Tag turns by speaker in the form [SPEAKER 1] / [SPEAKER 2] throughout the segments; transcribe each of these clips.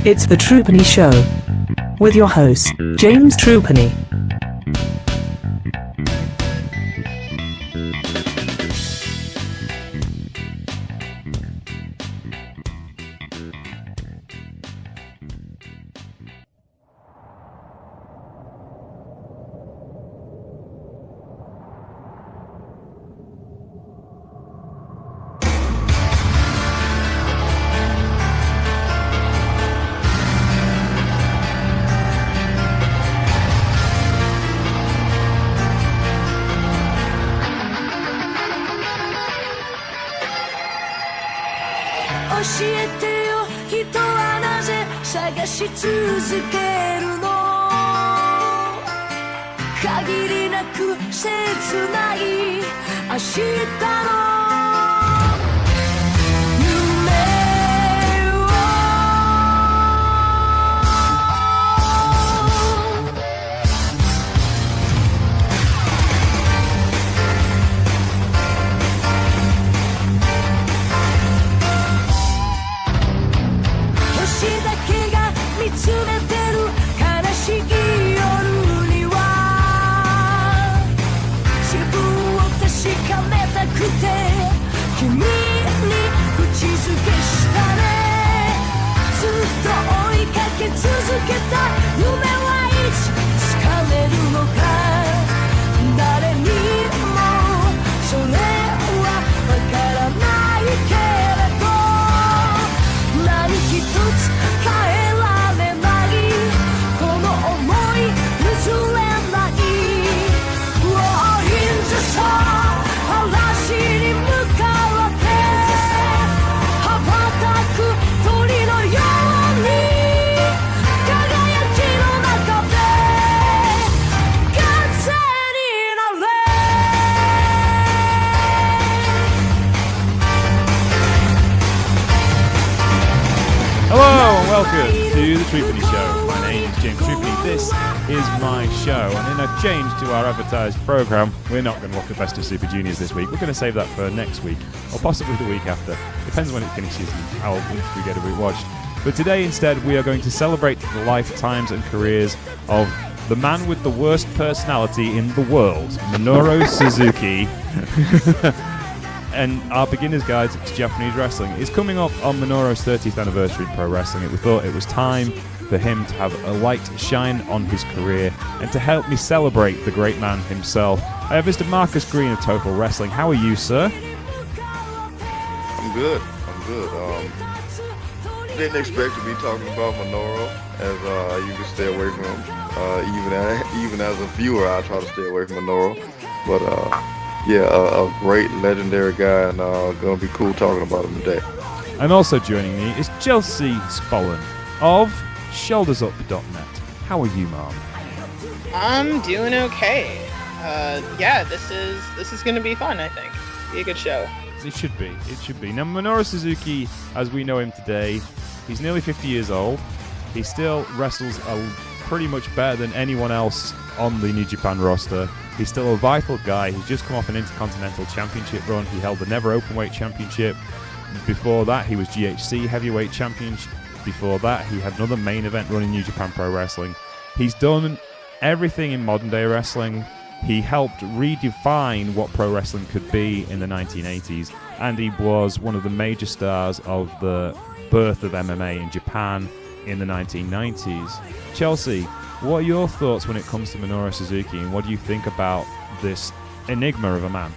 [SPEAKER 1] It's the Trupany Show with your host, James Trupany.
[SPEAKER 2] Change to our advertised program. We're not going to look at Best of Super Juniors this week. We're going to save that for next week, or possibly the week after. Depends when it finishes and how much we get it watched. But today, instead, we are going to celebrate the lifetimes and careers of the man with the worst personality in the world, Minoru Suzuki. And our beginner's guide to Japanese wrestling is coming up on Minoru's 30th anniversary in pro wrestling. We thought it was time for him to have a light shine on his career, and to help me celebrate the great man himself, I have Mr. Marcus Green of Total Wrestling. How are you, sir?
[SPEAKER 3] I'm good. Didn't expect to be talking about Minoru, as I usually stay away from him. Even as a viewer, I try to stay away from Minoru. But a great legendary guy, and gonna be cool talking about him today.
[SPEAKER 2] And also joining me is Chelsea Spollen of ShouldersUp.net. How are you, Mom?
[SPEAKER 4] I'm doing okay. This is going to be fun, I think. Be a good show.
[SPEAKER 2] It should be. Now, Minoru Suzuki, as we know him today, he's nearly 50 years old. He still wrestles pretty much better than anyone else on the New Japan roster. He's still a vital guy. He's just come off an Intercontinental Championship run. He held the Never Openweight Championship. Before that, he was GHC Heavyweight Champion. Before that, he had another main event run in New Japan Pro Wrestling. He's done everything in modern day wrestling. He helped redefine what pro wrestling could be in the 1980s, and he was one of the major stars of the birth of MMA in Japan in the 1990s. Chelsea, what are your thoughts when it comes to Minoru Suzuki, and what do you think about this enigma of a man?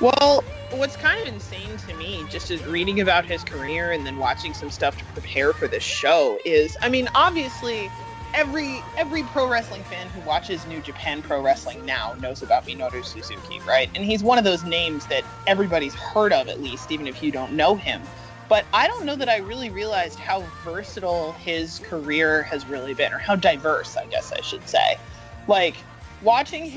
[SPEAKER 4] Well, what's kind of insane to me, just as reading about his career and then watching some stuff to prepare for this show, is, I mean, obviously, every pro wrestling fan who watches New Japan Pro Wrestling now knows about Minoru Suzuki, right? And he's one of those names that everybody's heard of, at least, even if you don't know him. But I don't know that I really realized how versatile his career has really been, or how diverse, I guess I should say. Like, watching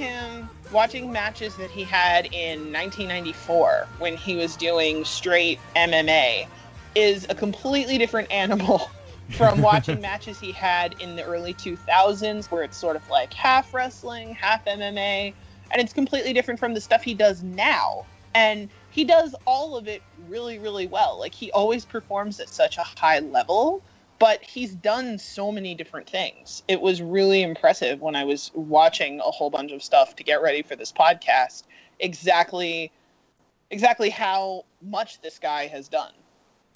[SPEAKER 4] matches that he had in 1994 when he was doing straight MMA is a completely different animal from watching matches he had in the early 2000s, where it's sort of like half wrestling, half MMA, and it's completely different from the stuff he does now. And he does all of it really, really well. Like, he always performs at such a high level, but he's done so many different things. It was really impressive when I was watching a whole bunch of stuff to get ready for this podcast, exactly how much this guy has done.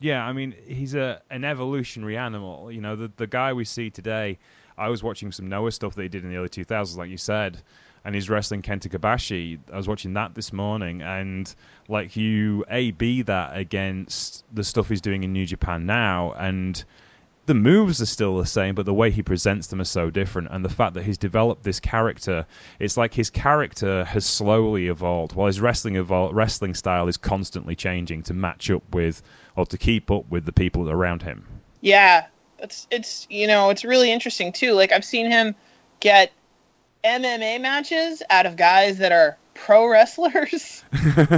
[SPEAKER 2] Yeah, I mean, he's an evolutionary animal. You know, the guy we see today, I was watching some Noah stuff that he did in the early 2000s, like you said, and he's wrestling Kenta Kobashi. I was watching that this morning, and like you A/B that against the stuff he's doing in New Japan now, and the moves are still the same, but the way he presents them are so different. And the fact that he's developed this character, it's like his character has slowly evolved, while his wrestling style is constantly changing to match up with, or to keep up with the people around him.
[SPEAKER 4] Yeah, it's really interesting too. Like, I've seen him get MMA matches out of guys that are pro wrestlers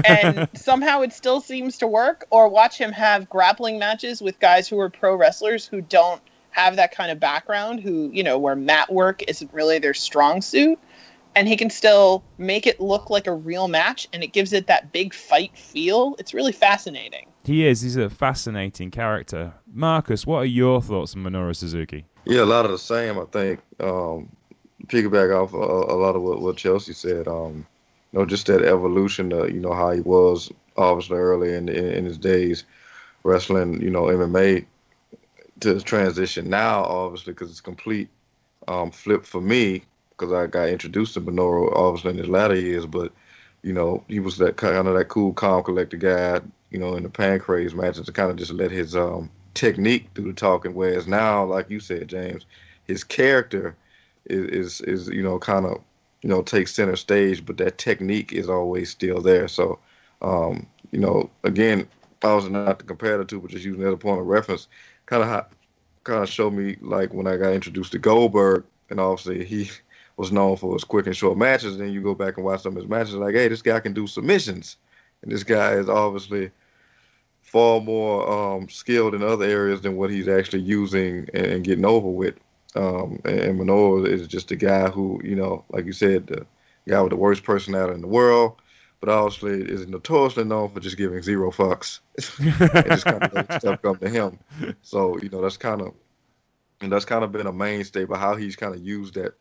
[SPEAKER 4] and somehow it still seems to work, or watch him have grappling matches with guys who are pro wrestlers who don't have that kind of background, who, where mat work isn't really their strong suit, and he can still make it look like a real match, and it gives it that big fight feel. It's really fascinating. He's
[SPEAKER 2] a fascinating character. Marcus, what are your thoughts on Minoru Suzuki?
[SPEAKER 3] Yeah, a lot of the same, I think. Piggyback off a lot of what Chelsea said. Just that evolution, how he was obviously early in his days wrestling, MMA, to transition now, obviously, because it's a complete flip for me, because I got introduced to Minoru, obviously, in his latter years, but, he was that kind of that cool, calm, collected guy, in the Pancrase matches, to kind of just let his technique do the talking, whereas now, like you said, James, his character is kind of, takes center stage, but that technique is always still there. So, again, I was not to compare the two, but just using that as a point of reference, kind of showed me, like, when I got introduced to Goldberg, and obviously he was known for his quick and short matches, and then you go back and watch some of his matches, like, hey, this guy can do submissions, and this guy is obviously far more skilled in other areas than what he's actually using and getting over with. And Minoru is just a guy who, like you said, the guy with the worst personality in the world, but obviously is notoriously known for just giving zero fucks. And just kind of let stuff come to him. So, that's kind of been a mainstay, but how he's kind of used that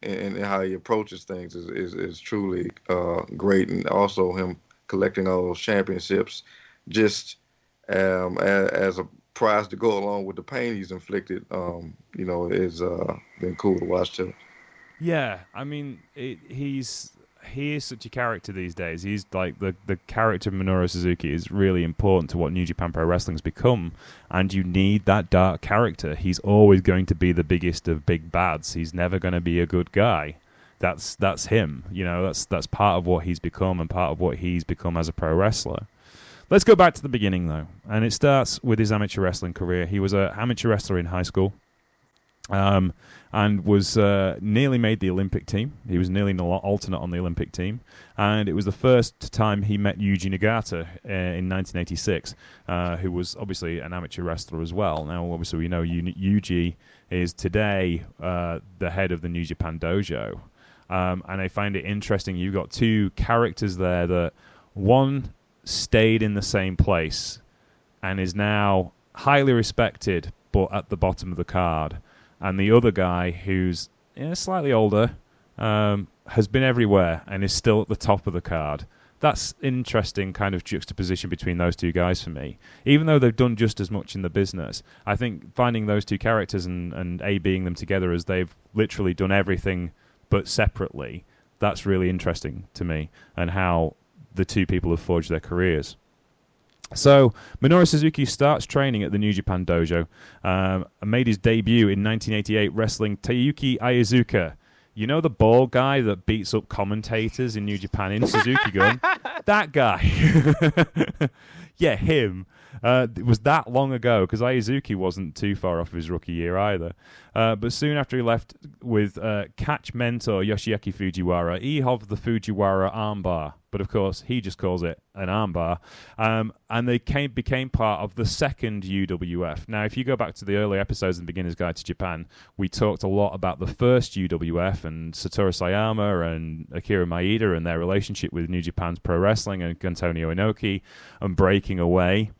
[SPEAKER 3] and how he approaches things is truly great. And also him collecting all those championships just as a prize to go along with the pain he's inflicted, is been cool to watch too.
[SPEAKER 2] Yeah, I mean, he is such a character these days. He's like the character of Minoru Suzuki is really important to what New Japan Pro Wrestling's become, and you need that dark character. He's always going to be the biggest of big bads. He's never going to be a good guy. That's him. That's part of what he's become and part of what he's become as a pro wrestler. Let's go back to the beginning, though, and it starts with his amateur wrestling career. He was an amateur wrestler in high school, and was nearly made the Olympic team. He was nearly an alternate on the Olympic team, and it was the first time he met Yuji Nagata in 1986, who was obviously an amateur wrestler as well. Now, obviously, we know Yuji is today the head of the New Japan Dojo, and I find it interesting. You've got two characters there that one stayed in the same place and is now highly respected but at the bottom of the card, and the other guy who's slightly older has been everywhere and is still at the top of the card. That's interesting kind of juxtaposition between those two guys for me. Even though they've done just as much in the business, I think finding those two characters and A-being them together as they've literally done everything but separately, that's really interesting to me, and how the two people have forged their careers. So Minoru Suzuki starts training at the New Japan Dojo and made his debut in 1988 wrestling Taiyuki Aizuka. You know the bald guy that beats up commentators in New Japan in Suzuki Gun? That guy. Yeah, him. It was that long ago, because Aizuki wasn't too far off his rookie year either. But soon after he left with catch mentor Yoshiaki Fujiwara, he held the Fujiwara armbar but of course he just calls it an armbar. And they became part of the second UWF. Now, if you go back to the early episodes in Beginner's Guide to Japan, we talked a lot about the first UWF and Satoru Sayama and Akira Maeda and their relationship with New Japan's pro wrestling and Antonio Inoki and breaking away.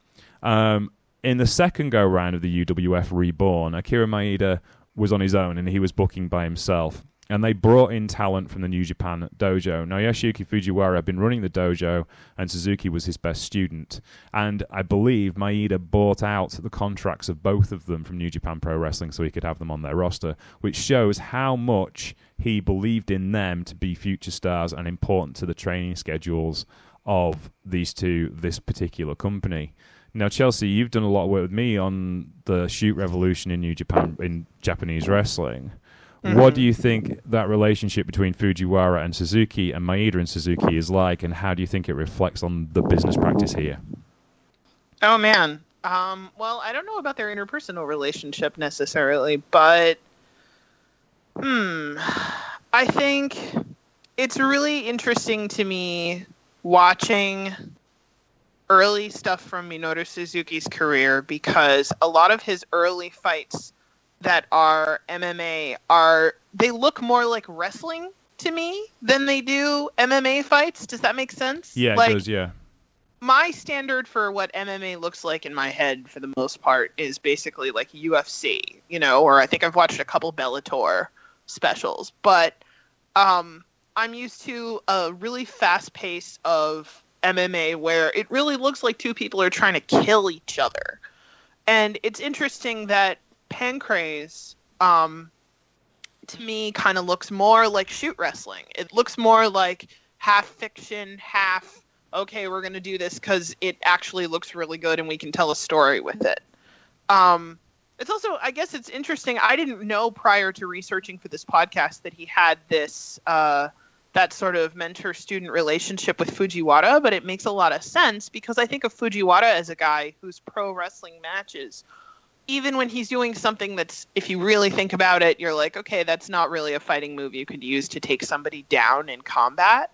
[SPEAKER 2] In the second go-round of the UWF Reborn, Akira Maeda was on his own and he was booking by himself. And they brought in talent from the New Japan dojo. Now, Yoshiyuki Fujiwara had been running the dojo, and Suzuki was his best student. And I believe Maeda bought out the contracts of both of them from New Japan Pro Wrestling so he could have them on their roster, which shows how much he believed in them to be future stars and important to the training schedules of this particular company. Now, Chelsea, you've done a lot of work with me on the Shoot Revolution in Japanese wrestling. Mm-hmm. What do you think that relationship between Fujiwara and Suzuki and Maeda and Suzuki is like, and how do you think it reflects on the business practice here?
[SPEAKER 4] Oh, man. Well, I don't know about their interpersonal relationship necessarily, but I think it's really interesting to me watching early stuff from Minoru Suzuki's career, because a lot of his early fights that are MMA they look more like wrestling to me than they do MMA fights. Does that make sense?
[SPEAKER 2] Yeah, it does, yeah.
[SPEAKER 4] My standard for what MMA looks like in my head for the most part is basically like UFC, or I think I've watched a couple Bellator specials, but I'm used to a really fast pace of MMA where it really looks like two people are trying to kill each other. And it's interesting that Pancrase, to me, kind of looks more like shoot wrestling. It looks more like half fiction, half, okay, we're going to do this because it actually looks really good and we can tell a story with it. It's also, I guess it's interesting, I didn't know prior to researching for this podcast that he had this that sort of mentor-student relationship with Fujiwara, but it makes a lot of sense because I think of Fujiwara as a guy whose pro wrestling matches, even when he's doing something that's, if you really think about it, you're like, okay, that's not really a fighting move you could use to take somebody down in combat.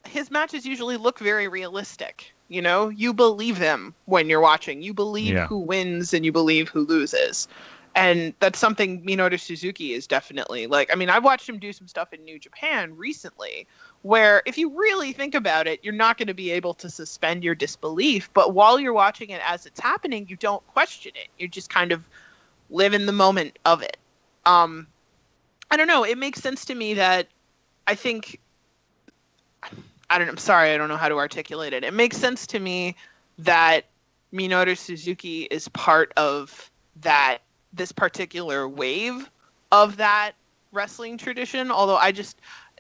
[SPEAKER 4] His matches usually look very realistic. You believe them when you're watching. You believe who wins and you believe who loses. And that's something Minoru Suzuki is definitely like. I mean, I've watched him do some stuff in New Japan recently where if you really think about it, you're not going to be able to suspend your disbelief. But while you're watching it as it's happening, you don't question it. You just kind of live in the moment of it. I don't know. It makes sense to me that I think, I'm sorry, I don't know how to articulate it. It makes sense to me that Minoru Suzuki is part of this particular wave of that wrestling tradition, although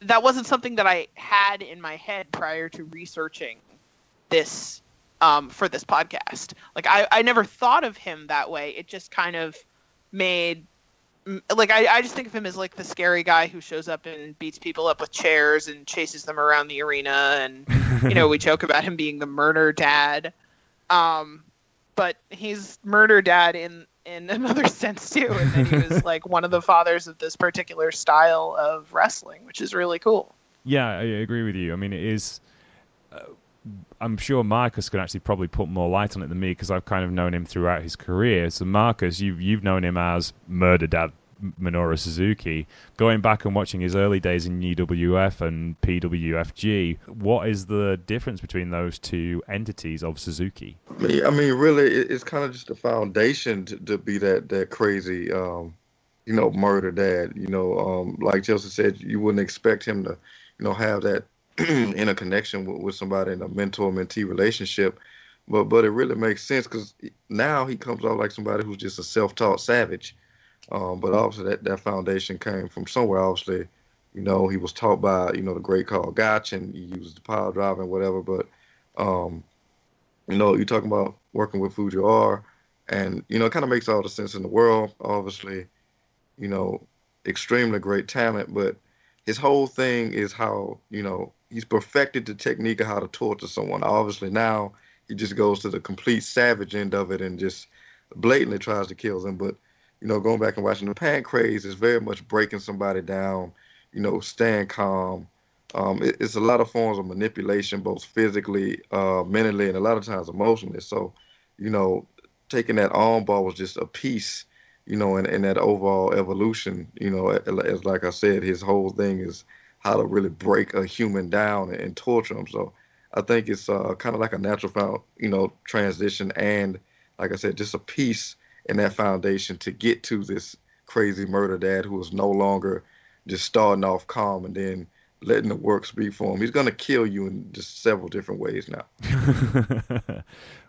[SPEAKER 4] that wasn't something that I had in my head prior to researching this for this podcast. Like I never thought of him that way. It just kind of made, like, I just think of him as like the scary guy who shows up and beats people up with chairs and chases them around the arena, and we joke about him being the murder dad, but he's murder dad in another sense too, and then he was like one of the fathers of this particular style of wrestling, which is really cool.
[SPEAKER 2] Yeah, I agree with you. I mean, it is. I'm sure Marcus can actually probably put more light on it than me because I've kind of known him throughout his career. So Marcus, you've known him as Murder Dad Minoru Suzuki. Going back and watching his early days in UWF and PWFG, what is the difference between those two entities of Suzuki?
[SPEAKER 3] I mean, really, it's kind of just a foundation to be that crazy, murder dad. Like Chelsea said, you wouldn't expect him to, have that interconnection with somebody in a mentor-mentee relationship. But it really makes sense because now he comes off like somebody who's just a self-taught savage. But obviously that foundation came from somewhere. Obviously, he was taught by, the great Carl Gotch, and he used the power drive and whatever. But, you're talking about working with Fujiwara, and, it kind of makes all the sense in the world. Obviously, extremely great talent, but his whole thing is how, he's perfected the technique of how to torture someone. Obviously now he just goes to the complete savage end of it and just blatantly tries to kill them. But, going back and watching the Pancrase is very much breaking somebody down, staying calm, It's a lot of forms of manipulation, both physically, mentally, and a lot of times emotionally. So, you know, taking that armbar was just a piece, in that overall evolution. As like I said, his whole thing is how to really break a human down and torture him. So I think it's kind of like a natural, transition, and like I said, just a piece in that foundation to get to this crazy murder dad who is no longer just starting off calm and then letting the work speak for him. He's going to kill you in just several different ways now.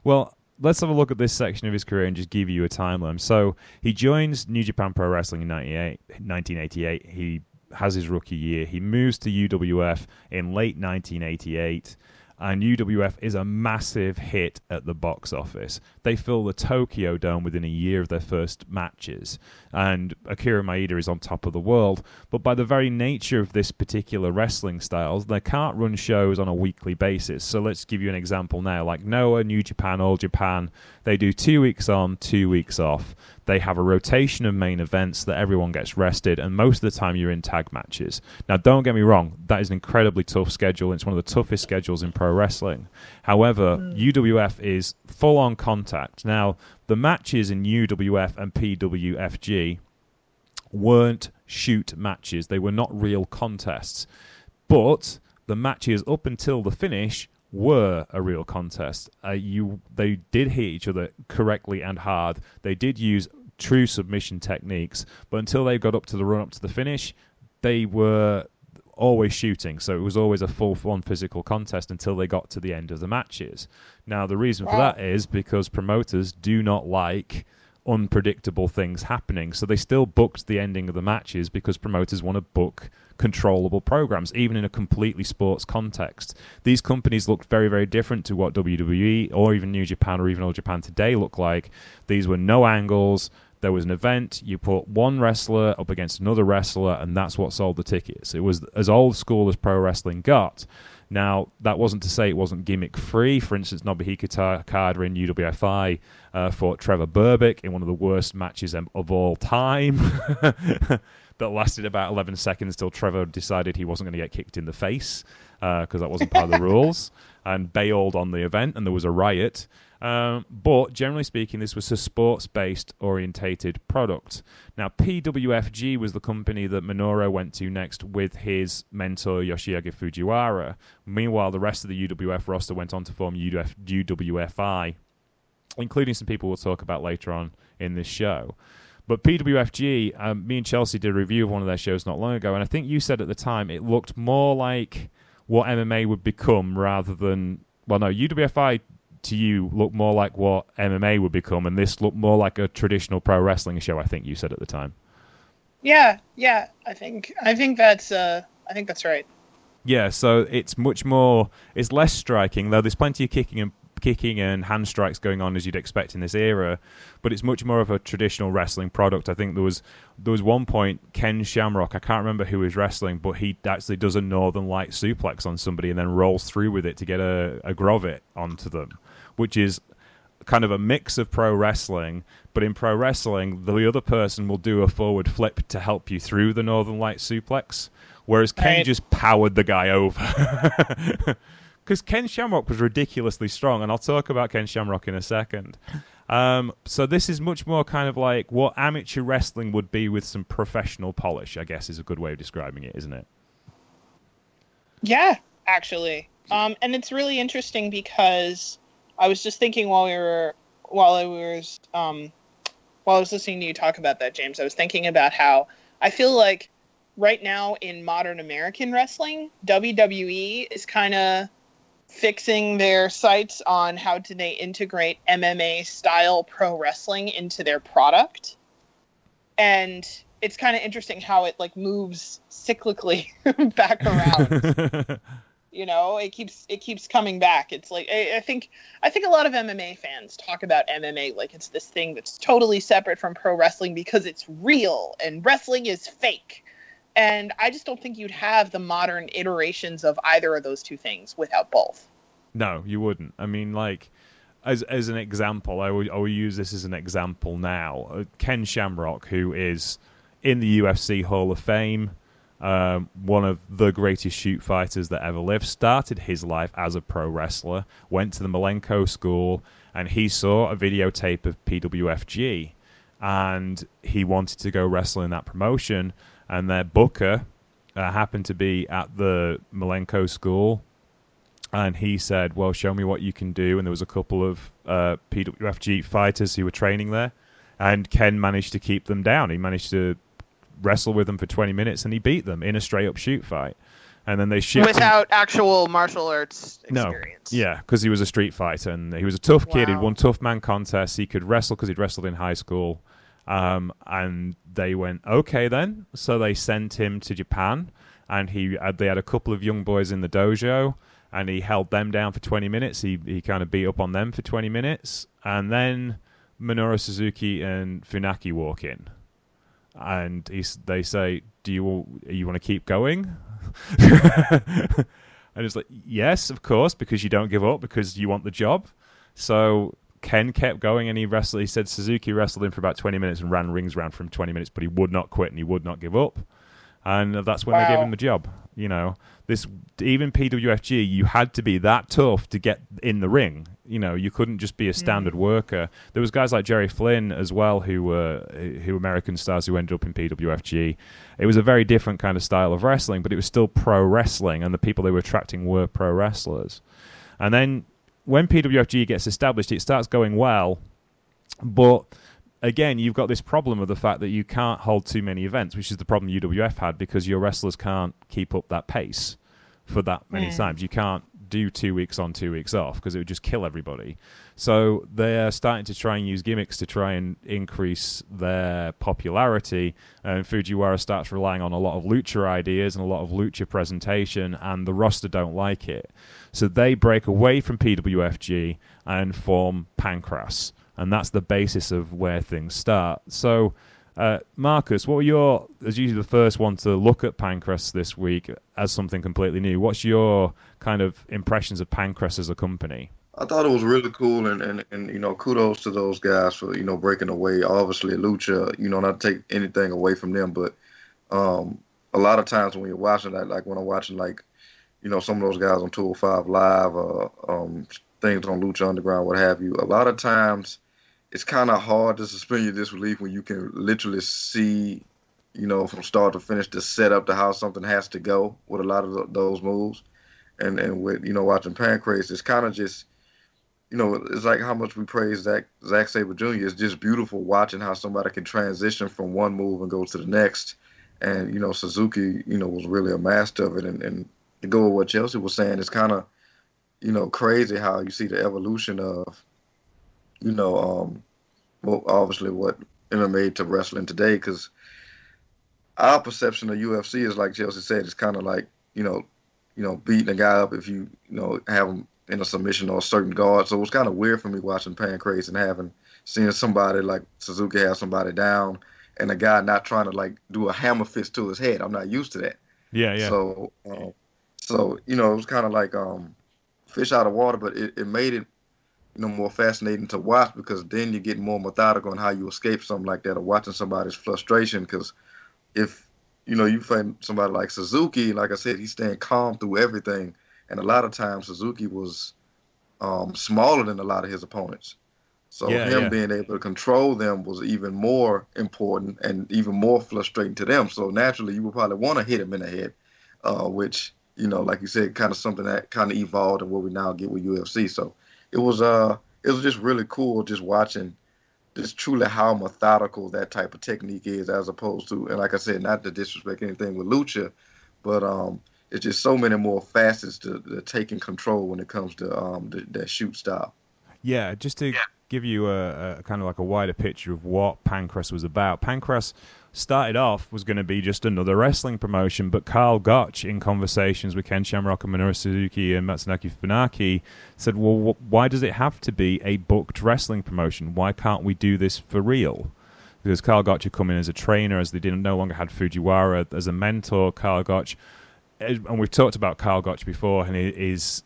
[SPEAKER 2] Well, let's have a look at this section of his career and just give you a timeline. So he joins New Japan Pro Wrestling in 1988. He has his rookie year. He moves to UWF in late 1988. And UWF is a massive hit at the box office. They fill the Tokyo Dome within a year of their first matches. And Akira Maeda is on top of the world. But by the very nature of this particular wrestling style, they can't run shows on a weekly basis. So let's give you an example now. Like Noah, New Japan, All Japan, they do 2 weeks on, 2 weeks off. They have a rotation of main events that everyone gets rested, and most of the time you're in tag matches. Now, don't get me wrong, that is an incredibly tough schedule. It's one of the toughest schedules in pro wrestling. However, UWF is full-on contact. Now, the matches in UWF and PWFG weren't shoot matches. They were not real contests. But the matches up until the finish were a real contest. They did hit each other correctly and hard. They did use true submission techniques, but until they got up to the run up to the finish, they were always shooting. So it was always a full-on physical contest until they got to the end of the matches. Now, the reason for that is because promoters do not like unpredictable things happening. So they still booked the ending of the matches because promoters want to book controllable programs, even in a completely sports context. These companies looked very, very different to what WWE or even New Japan or even All Japan today look like. These were no angles. There was an event, you put one wrestler up against another wrestler, and that's what sold the tickets. It was as old school as pro wrestling got. Now, that wasn't to say it wasn't gimmick-free. For instance, Nobuhiko Takada in UWFI fought Trevor Burbick in one of the worst matches of all time that lasted about 11 seconds till Trevor decided he wasn't going to get kicked in the face because that wasn't part of the rules, and bailed on the event, and there was a riot. But generally speaking, this was a sports-based orientated product. Now, PWFG was the company that Minoru went to next with his mentor Yoshiaki Fujiwara. Meanwhile, the rest of the UWF roster went on to form UWFI, including some people we'll talk about later on in this show. But PWFG, me and Chelsea did a review of one of their shows not long ago, and I think you said at the time it looked more like what MMA would become rather than... Well, no, UWFI to you looked more like what MMA would become, and this looked more like a traditional pro wrestling show, I think you said at the time.
[SPEAKER 4] Yeah, I think that's right.
[SPEAKER 2] Yeah, so it's much more, it's less striking, though there's plenty of kicking and hand strikes going on as you'd expect in this era, but it's much more of a traditional wrestling product. I think there was one point Ken Shamrock, I can't remember who was wrestling, but he actually does a Northern Light suplex on somebody and then rolls through with it to get a Grovit onto them, which is kind of a mix of pro wrestling, but in pro wrestling the other person will do a forward flip to help you through the Northern Light suplex, whereas Ken just powered the guy over. Because Ken Shamrock was ridiculously strong, and I'll talk about Ken Shamrock in a second. So this is much more kind of like what amateur wrestling would be with some professional polish, I guess is a good way of describing it, isn't it?
[SPEAKER 4] Yeah, actually. And it's really interesting because I was just thinking while I was listening to you talk about that, James, I was thinking about how I feel like right now in modern American wrestling, WWE is kind of fixing their sights on how do they integrate MMA style pro wrestling into their product. And it's kind of interesting how it like moves cyclically back around. You know, it keeps coming back. It's like I think a lot of MMA fans talk about MMA like it's this thing that's totally separate from pro wrestling because it's real and wrestling is fake. And I just don't think you'd have the modern iterations of either of those two things without both. No,
[SPEAKER 2] you wouldn't. I mean, like, as an example, I will use this as an example now. Ken Shamrock, who is in the UFC Hall of Fame, one of the greatest shoot fighters that ever lived, started his life as a pro wrestler, went to the Malenko school, and he saw a videotape of PWFG, and he wanted to go wrestle in that promotion, and their booker happened to be at the Malenko school, and he said, well, show me what you can do, and there was a couple of PWFG fighters who were training there, and Ken managed to keep them down. He managed to wrestle with them for 20 minutes, and he beat them in a straight-up shoot fight. And then they shipped
[SPEAKER 4] without actual martial arts experience.
[SPEAKER 2] No, yeah, because he was a street fighter, and he was a tough kid. He'd won tough man contests. He could wrestle because he'd wrestled in high school. And they went, okay then. So they sent him to Japan, and they had a couple of young boys in the dojo, and he held them down for 20 minutes. He kind of beat up on them for 20 minutes. And then Minoru Suzuki and Funaki walk in. And they say, "Do you want to keep going?" And it's like, "Yes, of course, because you don't give up, because you want the job." So Ken kept going, and he wrestled. He said Suzuki wrestled him for about 20 minutes and ran rings around for him 20 minutes, but he would not quit and he would not give up. And that's when they gave him the job. You know, even PWFG, you had to be that tough to get in the ring. You know, you couldn't just be a standard worker. There was guys like Jerry Flynn as well who were American stars who ended up in PWFG. It was a very different kind of style of wrestling, but it was still pro wrestling, and the people they were attracting were pro wrestlers. And then when PWFG gets established, it starts going well, but again, you've got this problem of the fact that you can't hold too many events, which is the problem UWF had, because your wrestlers can't keep up that pace for that many times. You can't do 2 weeks on, 2 weeks off, because it would just kill everybody. So they're starting to try and use gimmicks to try and increase their popularity, and Fujiwara starts relying on a lot of lucha ideas and a lot of lucha presentation, and the roster don't like it. So they break away from PWFG and form Pancrase. And that's the basis of where things start. So, Marcus, what were as usually the first one to look at Pancrase this week as something completely new? What's your kind of impressions of Pancrase as a company?
[SPEAKER 3] I thought it was really cool, and you know, kudos to those guys for, you know, breaking away. Obviously, lucha, you know, not to take anything away from them, but a lot of times when you're watching that, like when I'm watching, like, you know, some of those guys on 205 Live, things on Lucha Underground, what have you, a lot of times it's kind of hard to suspend your disbelief when you can literally see, you know, from start to finish, the setup to how something has to go with a lot of those moves. And with, you know, watching Pancrase, it's kind of just, you know, it's like how much we praise Zack Sabre Jr. It's just beautiful watching how somebody can transition from one move and go to the next. And, you know, Suzuki, you know, was really a master of it. And to go with what Chelsea was saying, it's kind of, you know, crazy how you see the evolution of, you know, well, obviously what MMA to wrestling today, because our perception of UFC is, like Chelsea said, it's kind of like, you know, beating a guy up if you know, have him in a submission or a certain guard. So it was kind of weird for me watching Pancrase and seeing somebody like Suzuki have somebody down and a guy not trying to like do a hammer fist to his head. I'm not used to that.
[SPEAKER 2] Yeah.
[SPEAKER 3] So you know, it was kind of like fish out of water, but it made it, you know, more fascinating to watch, because then you get more methodical on how you escape something like that, or watching somebody's frustration. Because if, you know, you find somebody like Suzuki, like I said, he's staying calm through everything. And a lot of times Suzuki was smaller than a lot of his opponents. So being able to control them was even more important and even more frustrating to them. So naturally, you would probably want to hit him in the head, which, you know, like you said, kind of something that kind of evolved and what we now get with UFC. So it was just really cool just watching just truly how methodical that type of technique is, as opposed to, and like I said, not to disrespect anything with lucha, but it's just so many more facets to taking control when it comes to that shoot style.
[SPEAKER 2] Yeah, just to give you a kind of like a wider picture of what Pancrase was about. Pancrase started off was going to be just another wrestling promotion, but Karl Gotch, in conversations with Ken Shamrock and Minoru Suzuki and Matsunaki Funaki, said, well, why does it have to be a booked wrestling promotion? Why can't we do this for real? Because Karl Gotch had come in as a trainer, as they no longer had Fujiwara as a mentor. Karl Gotch, and we've talked about Karl Gotch before, and his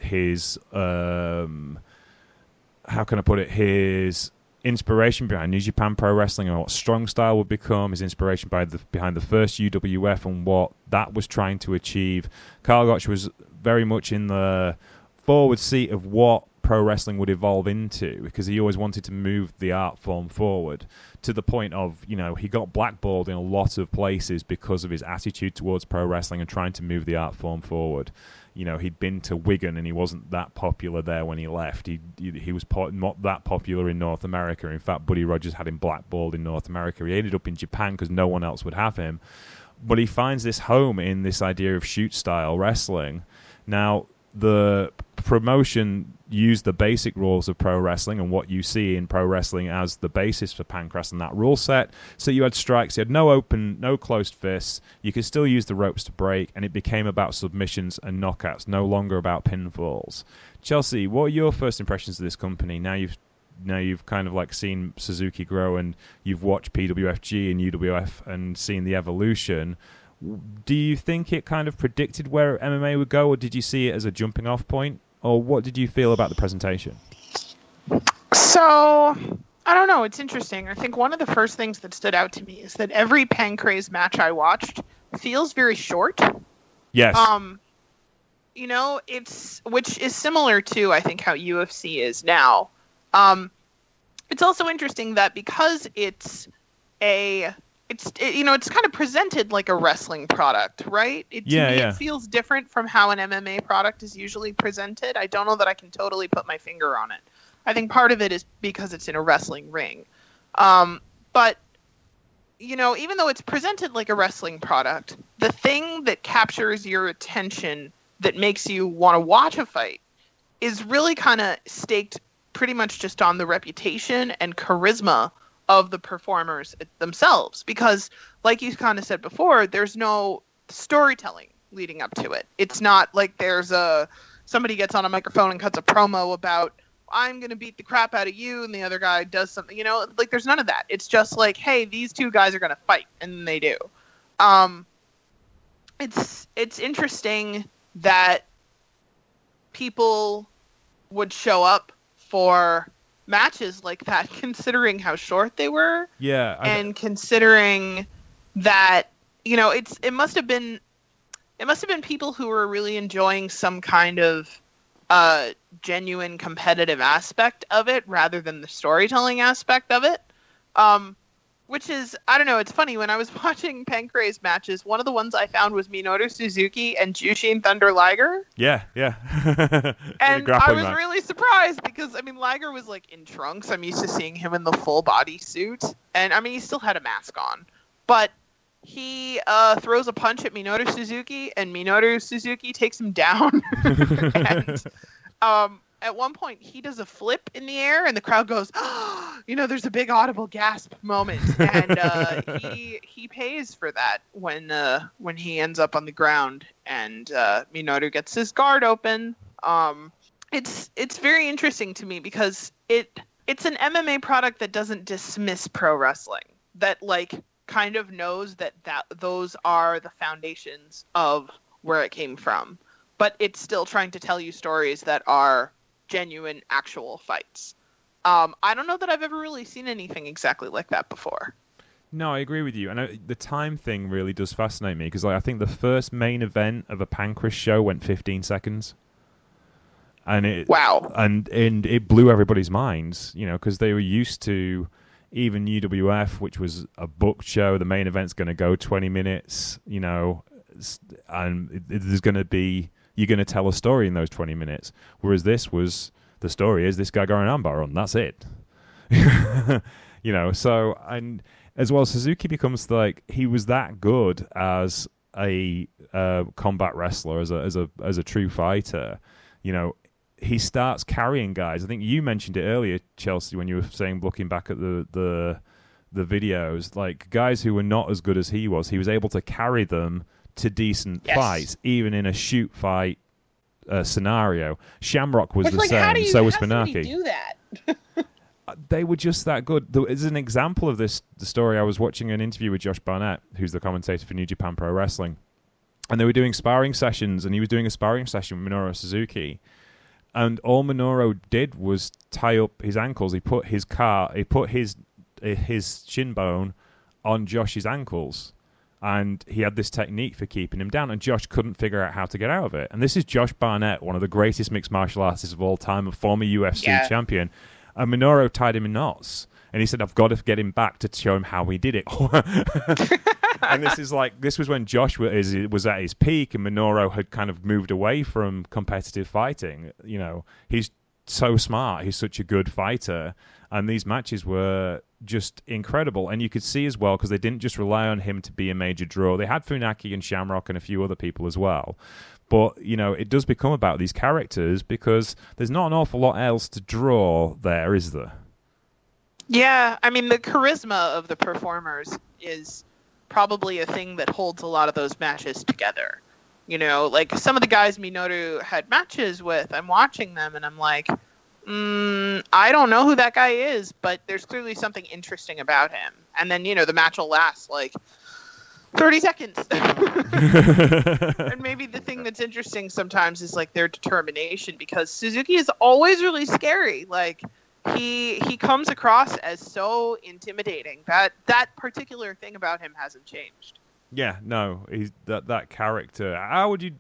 [SPEAKER 2] how can I put it, his inspiration behind New Japan Pro Wrestling and what strong style would become, his inspiration behind the first UWF and what that was trying to achieve. Karl Gotch was very much in the forward seat of what pro wrestling would evolve into, because he always wanted to move the art form forward, to the point of, he got blackballed in a lot of places because of his attitude towards pro wrestling and trying to move the art form forward. He'd been to Wigan and he wasn't that popular there when he left. He was not that popular in North America. In fact, Buddy Rogers had him blackballed in North America. He ended up in Japan because no one else would have him. But he finds this home in this idea of shoot-style wrestling. Now, the promotion used the basic rules of pro wrestling and what you see in pro wrestling as the basis for Pancrase and that rule set. So you had strikes, you had no open, no closed fists. You could still use the ropes to break, and it became about submissions and knockouts, no longer about pinfalls. Chelsea, what are your first impressions of this company? Now you've kind of like seen Suzuki grow, and you've watched PWFG and UWF and seen the evolution. Do you think it kind of predicted where MMA would go, or did you see it as a jumping off point? Or what did you feel about the presentation?
[SPEAKER 4] So, I don't know. It's interesting. I think one of the first things that stood out to me is that every Pancrase match I watched feels very short.
[SPEAKER 2] Yes.
[SPEAKER 4] Which is similar to, I think, how UFC is now. It's also interesting that because it's kind of presented like a wrestling product, right? It feels different from how an MMA product is usually presented. I don't know that I can totally put my finger on it. I think part of it is because it's in a wrestling ring. But, even though it's presented like a wrestling product, the thing that captures your attention that makes you want to watch a fight is really kind of staked pretty much just on the reputation and charisma of the performers themselves, because like you kind of said before, there's no storytelling leading up to it. It's not like there's somebody gets on a microphone and cuts a promo about, I'm going to beat the crap out of you, and the other guy does something, like there's none of that. It's just like, hey, these two guys are going to fight, and they do. It's interesting that people would show up for matches like that, considering how short they were.
[SPEAKER 2] Yeah.
[SPEAKER 4] And considering that, it must have been people who were really enjoying some kind of genuine competitive aspect of it rather than the storytelling aspect of it. Which is, I don't know, it's funny, when I was watching Pancrase matches, one of the ones I found was Minoru Suzuki and Jushin Thunder Liger.
[SPEAKER 2] Yeah.
[SPEAKER 4] And I was really surprised because, Liger was like in trunks. I'm used to seeing him in the full body suit. And, he still had a mask on. But he throws a punch at Minoru Suzuki, and Minoru Suzuki takes him down. And at one point, he does a flip in the air, and the crowd goes, there's a big audible gasp moment. And he pays for that when he ends up on the ground, and Minoru gets his guard open. It's very interesting to me because it's an MMA product that doesn't dismiss pro wrestling, that kind of knows that those are the foundations of where it came from, but it's still trying to tell you stories that are genuine, actual fights. I don't know that I've ever really seen anything exactly like that before.
[SPEAKER 2] No, I agree with you. And the time thing really does fascinate me, because I think the first main event of a Pancrase show went 15 seconds. And
[SPEAKER 4] wow.
[SPEAKER 2] And it blew everybody's minds, because they were used to, even UWF, which was a booked show, the main event's going to go 20 minutes, and there's going to be, you're going to tell a story in those 20 minutes. Whereas this was, the story is this guy got an armbar on, that's it. So, and as well, Suzuki becomes he was that good as a combat wrestler, as a true fighter. He starts carrying guys. I think you mentioned it earlier, Chelsea, when you were saying, looking back at the videos, guys who were not as good as he was able to carry them to decent fights, even in a shoot fight scenario. Shamrock was the same, so was Funaki.
[SPEAKER 4] How do you do that?
[SPEAKER 2] They were just that good. As an example of this, the story, I was watching an interview with Josh Barnett, who's the commentator for New Japan Pro Wrestling, and they were doing sparring sessions, and he was doing a sparring session with Minoru Suzuki, And all Minoru did was tie up his ankles. He put his shin bone on Josh's ankles. And he had this technique for keeping him down, and Josh couldn't figure out how to get out of it. And this is Josh Barnett, one of the greatest mixed martial artists of all time, a former UFC champion. And Minoru tied him in knots. And he said, I've got to get him back to show him how he did it. And this was when Josh was at his peak, and Minoru had kind of moved away from competitive fighting. You know, he's so smart. He's such a good fighter. And these matches were just incredible. And you could see as well, because they didn't just rely on him to be a major draw. They had Funaki and Shamrock and a few other people as well. But, you know, it does become about these characters because there's not an awful lot else to draw there, is there?
[SPEAKER 4] Yeah, I mean, the charisma of the performers is probably a thing that holds a lot of those matches together. You know, like some of the guys Minoru had matches with, I'm watching them and I'm like, I don't know who that guy is, but there's clearly something interesting about him. And then, you know, the match will last like 30 seconds. And maybe the thing that's interesting sometimes is like their determination, because Suzuki is always really scary. Like he comes across as so intimidating. That particular thing about him hasn't changed.
[SPEAKER 2] Yeah, no, he's that character.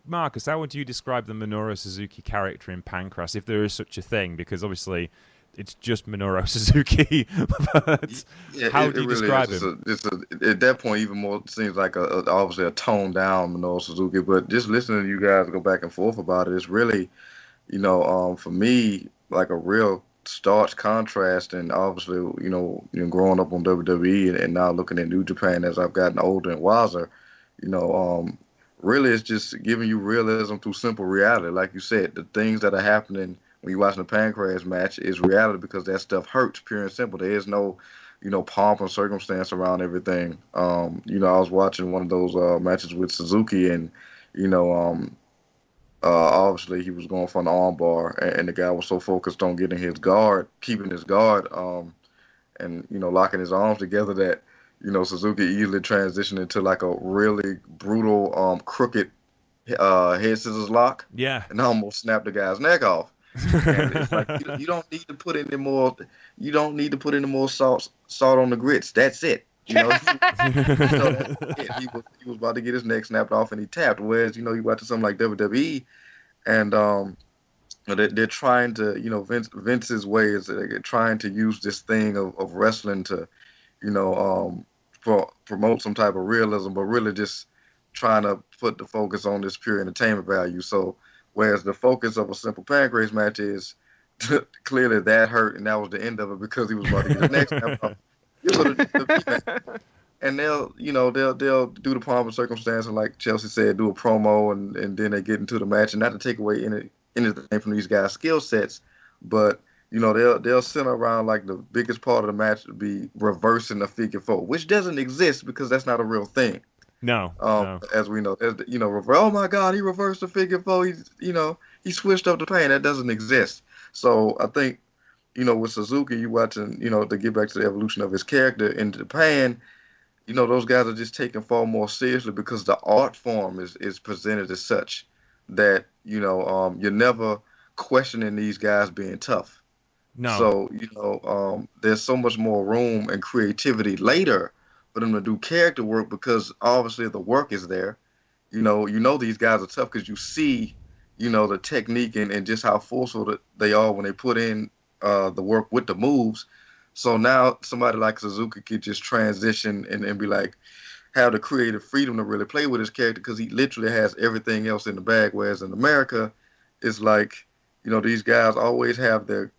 [SPEAKER 2] Marcus, how would you describe the Minoru Suzuki character in Pancrase, if there is such a thing? Because obviously it's just Minoru Suzuki. But how would you describe him?
[SPEAKER 3] At that point, even more seems like obviously a toned down Minoru Suzuki. But just listening to you guys go back and forth about it, it's really, you know, for me, like a real stark contrast. And obviously, you know, growing up on WWE and now looking at New Japan as I've gotten older and wiser, you know, really it's just giving you realism through simple reality. Like you said, the things that are happening when you're watching the Pancrase match is reality, because that stuff hurts, pure and simple. There is no, you know, pomp and circumstance around everything. You know, I was watching one of those matches with Suzuki, and, you know, obviously he was going for an arm bar, and the guy was so focused on keeping his guard, and, you know, locking his arms together that, you know, Suzuki easily transitioned into like a really brutal, crooked head scissors lock.
[SPEAKER 2] Yeah. And
[SPEAKER 3] almost snapped the guy's neck off. And it's like you don't need to put any more. You don't need to put any more salt on the grits. That's it. You know, he was about to get his neck snapped off, and he tapped. Whereas, you know, you watch something like WWE, and they're trying to, you know, Vince's way is they're trying to use this thing of wrestling to, you know, promote some type of realism, but really just trying to put the focus on this pure entertainment value. So, whereas the focus of a simple Pancrase match is clearly that hurt, and that was the end of it, because he was about to get his neck snapped off. And they'll do the pomp and circumstance, and like Chelsea said, do a promo, and then they get into the match. And not to take away anything from these guys' skill sets, but, you know, they'll center around like the biggest part of the match would be reversing the figure four, which doesn't exist because that's not a real thing.
[SPEAKER 2] No.
[SPEAKER 3] As we know, you know, oh my God, he reversed the figure four. He switched up the pain. That doesn't exist. So I think, you know, with Suzuki, you watching, you know, to get back to the evolution of his character in Japan, you know, those guys are just taken far more seriously because the art form is presented as such that, you know, you're never questioning these guys being tough.
[SPEAKER 2] No.
[SPEAKER 3] So, you know, there's so much more room and creativity later for them to do character work, because obviously the work is there. You know these guys are tough because you see, you know, the technique and just how forceful that they are when they put in the work with the moves. So now somebody like Suzuki could just transition and be like, have the creative freedom to really play with his character, because he literally has everything else in the bag. Whereas in America, it's like, you know, these guys always have their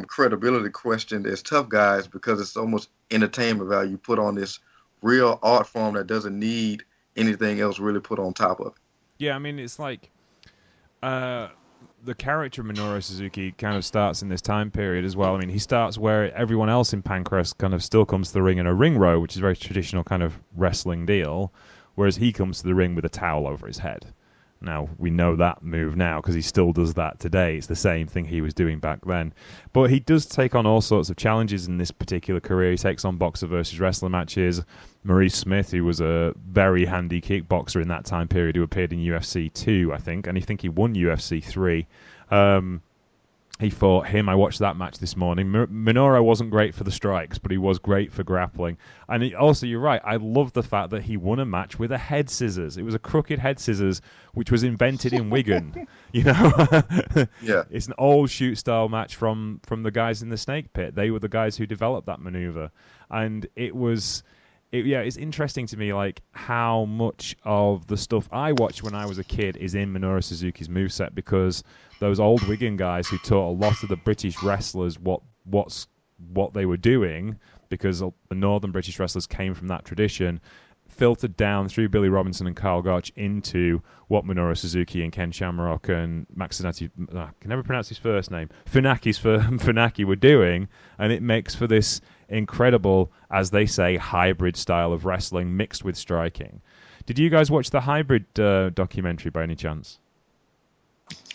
[SPEAKER 3] credibility questioned as tough guys, because it's so much entertainment value put on this real art form that doesn't need anything else really put on top of it.
[SPEAKER 2] Yeah, I mean, it's like the character of Minoru Suzuki kind of starts in this time period as well. I mean, he starts where everyone else in Pancrase kind of still comes to the ring in a ring row, which is a very traditional kind of wrestling deal, whereas he comes to the ring with a towel over his head. Now, we know that move now because he still does that today. It's the same thing he was doing back then. But he does take on all sorts of challenges in this particular career. He takes on boxer versus wrestler matches. Maurice Smith, who was a very handy kickboxer in that time period, who appeared in UFC 2, I think, and I think he won UFC 3. He fought him. I watched that match this morning. Minoru wasn't great for the strikes, but he was great for grappling. And also, you're right, I love the fact that he won a match with a head scissors. It was a crooked head scissors, which was invented in Wigan. You know?
[SPEAKER 3] Yeah.
[SPEAKER 2] It's an old shoot-style match from the guys in the Snake Pit. They were the guys who developed that maneuver. And it's interesting to me, like, how much of the stuff I watched when I was a kid is in Minoru Suzuki's moveset, because those old Wigan guys who taught a lot of the British wrestlers what they were doing, because the northern British wrestlers came from that tradition, filtered down through Billy Robinson and Carl Gotch into what Minoru Suzuki and Ken Shamrock and Max Funaki, I can never pronounce his first name, Funaki were doing, and it makes for this incredible, as they say, hybrid style of wrestling mixed with striking. Did you guys watch the hybrid documentary by any chance?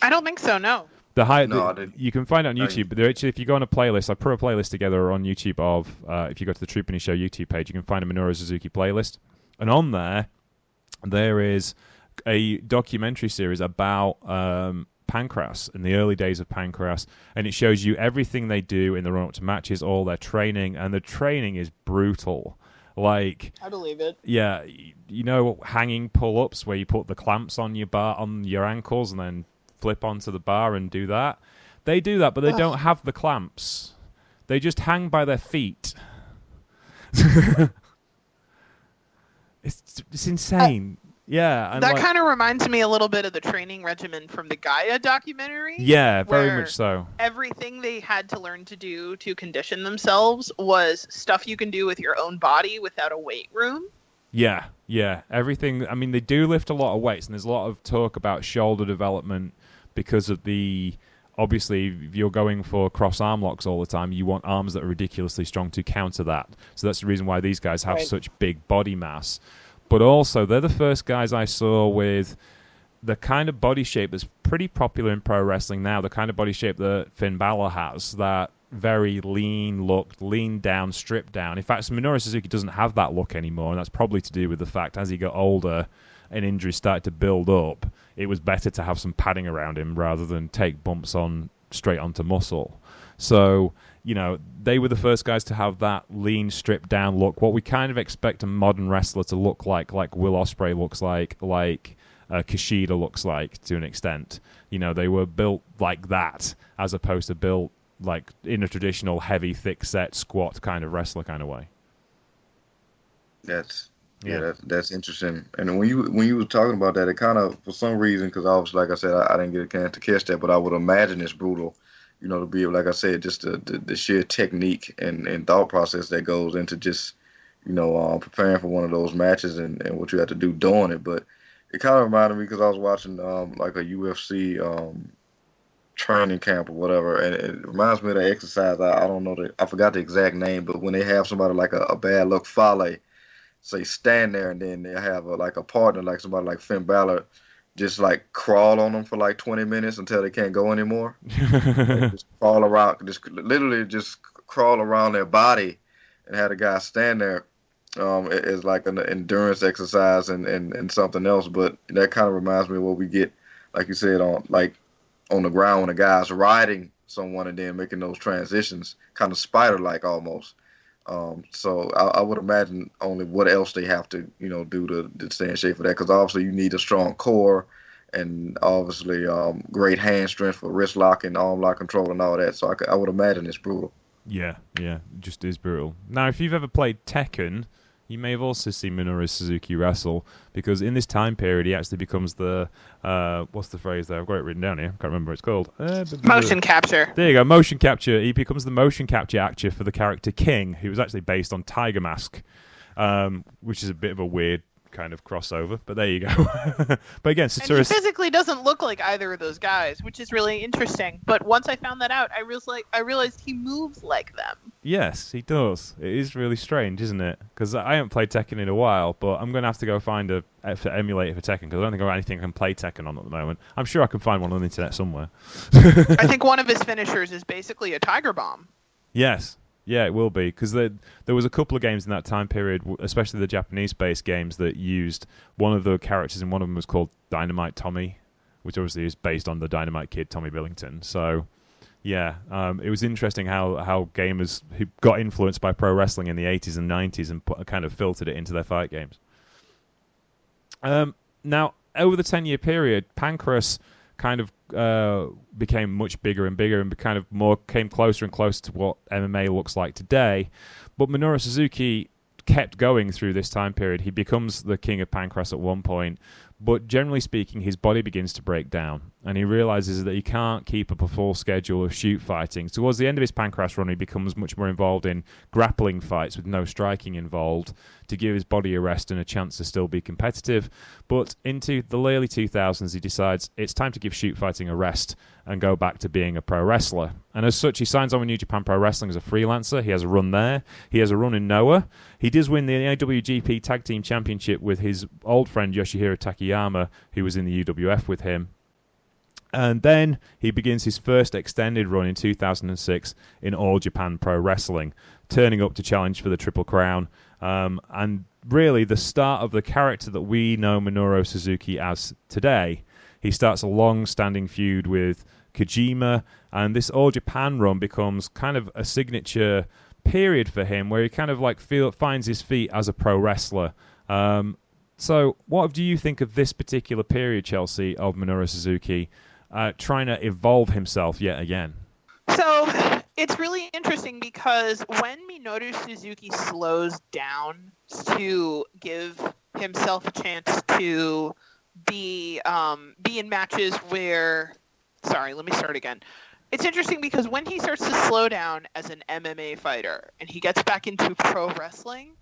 [SPEAKER 4] I don't think so, no.
[SPEAKER 3] I didn't.
[SPEAKER 2] You can find it on YouTube, but actually, if you go on a playlist, I put a playlist together on YouTube of, if you go to the Troop and Show YouTube page, you can find a Minoru Suzuki playlist. And on there is a documentary series about Pancrase, in the early days of Pancrase, and it shows you everything they do in the run-up to matches, all their training, and the training is brutal. Like,
[SPEAKER 4] I believe it.
[SPEAKER 2] Yeah, you know, hanging pull-ups where you put the clamps on your ankles and then flip onto the bar and do that. They do that, but they don't have the clamps. They just hang by their feet. It's insane. Yeah. And
[SPEAKER 4] that kind of reminds me a little bit of the training regimen from the Gaia documentary.
[SPEAKER 2] Yeah, very much so.
[SPEAKER 4] Everything they had to learn to do to condition themselves was stuff you can do with your own body without a weight room.
[SPEAKER 2] Yeah. Everything. I mean, they do lift a lot of weights, and there's a lot of talk about shoulder development because of obviously, if you're going for cross arm locks all the time, you want arms that are ridiculously strong to counter that. So that's the reason why these guys have such big body mass. But also, they're the first guys I saw with the kind of body shape that's pretty popular in pro wrestling now, the kind of body shape that Finn Balor has, that very lean look, lean down, stripped down. In fact, Minoru Suzuki doesn't have that look anymore, and that's probably to do with the fact as he got older and injuries started to build up, it was better to have some padding around him rather than take bumps straight onto muscle. So, you know, they were the first guys to have that lean, stripped down look, what we kind of expect a modern wrestler to look like Will Ospreay looks like Kushida looks like to an extent. You know, they were built like that as opposed to built like in a traditional heavy, thick set, squat kind of wrestler kind of way.
[SPEAKER 3] That's interesting. And when you were talking about that, it kind of, for some reason, because obviously, like I said, I didn't get a chance to catch that, but I would imagine it's brutal, you know, to be able, like I said, just the sheer technique and thought process that goes into just, you know, preparing for one of those matches and what you have to do doing it. But it kind of reminded me because I was watching like a UFC training camp or whatever, and it reminds me of the exercise. I don't know I forgot the exact name, but when they have somebody like a bad luck Fale, say stand there, and then they have a partner like somebody like Finn Balor, just like crawl on them for like 20 minutes until they can't go anymore. Just crawl around, just literally just crawl around their body, and have the guy stand there. It's like an endurance exercise and something else. But that kind of reminds me of what we get, like you said, on the ground when a guy's riding someone and then making those transitions, kind of spider-like almost. So I would imagine only what else they have to, you know, do to stay in shape for that, because obviously you need a strong core and obviously great hand strength for wrist lock and arm lock control and all that. So I would imagine it's brutal.
[SPEAKER 2] Yeah, it just is brutal. Now, if you've ever played Tekken, you may have also seen Minoru Suzuki wrestle, because in this time period he actually becomes the what's the phrase there? I've got it written down here. I can't remember what it's called.
[SPEAKER 4] Motion capture.
[SPEAKER 2] There you go, motion capture. He becomes the motion capture actor for the character King, who was actually based on Tiger Mask, which is a bit of a weird kind of crossover, but there you go. But again, Satoru
[SPEAKER 4] he physically doesn't look like either of those guys, which is really interesting. But once I found that out, I realized he moves like them.
[SPEAKER 2] Yes, he does. It is really strange, isn't it? Because I haven't played Tekken in a while, but I'm going to have to go find a emulator for Tekken, because I don't think I've got anything I can play Tekken on at the moment. I'm sure I can find one on the internet somewhere.
[SPEAKER 4] I think one of his finishers is basically a Tiger Bomb.
[SPEAKER 2] Yes. Yeah, it will be, because there was a couple of games in that time period, especially the Japanese-based games, that used one of the characters, and one of them was called Dynamite Tommy, which obviously is based on the Dynamite Kid, Tommy Billington. So Yeah, it was interesting how gamers who got influenced by pro wrestling in the 80s and 90s and kind of filtered it into their fight games. Now, over the 10-year period, Pancrase kind of became much bigger and bigger and kind of came closer and closer to what MMA looks like today. But Minoru Suzuki kept going through this time period. He becomes the king of Pancrase at one point, but generally speaking, his body begins to break down, and he realizes that he can't keep up a full schedule of shoot fighting. Towards the end of his Pancrase run, he becomes much more involved in grappling fights with no striking involved to give his body a rest and a chance to still be competitive. But into the early 2000s, he decides it's time to give shoot fighting a rest and go back to being a pro wrestler. And as such, he signs on with New Japan Pro Wrestling as a freelancer. He has a run there. He has a run in Noah. He does win the IWGP Tag Team Championship with his old friend Yoshihiro Takayama, who was in the UWF with him. And then he begins his first extended run in 2006 in All Japan Pro Wrestling, turning up to challenge for the Triple Crown. And really the start of the character that we know Minoru Suzuki as today. He starts a long-standing feud with Kojima, and this All Japan run becomes kind of a signature period for him where he kind of like finds his feet as a pro wrestler. So what do you think of this particular period, Chelsea, of Minoru Suzuki trying to evolve himself yet again?
[SPEAKER 4] So it's really interesting because when Minoru Suzuki slows down to give himself a chance to be in matches where... Sorry, let me start again. It's interesting because when he starts to slow down as an MMA fighter and he gets back into pro wrestling,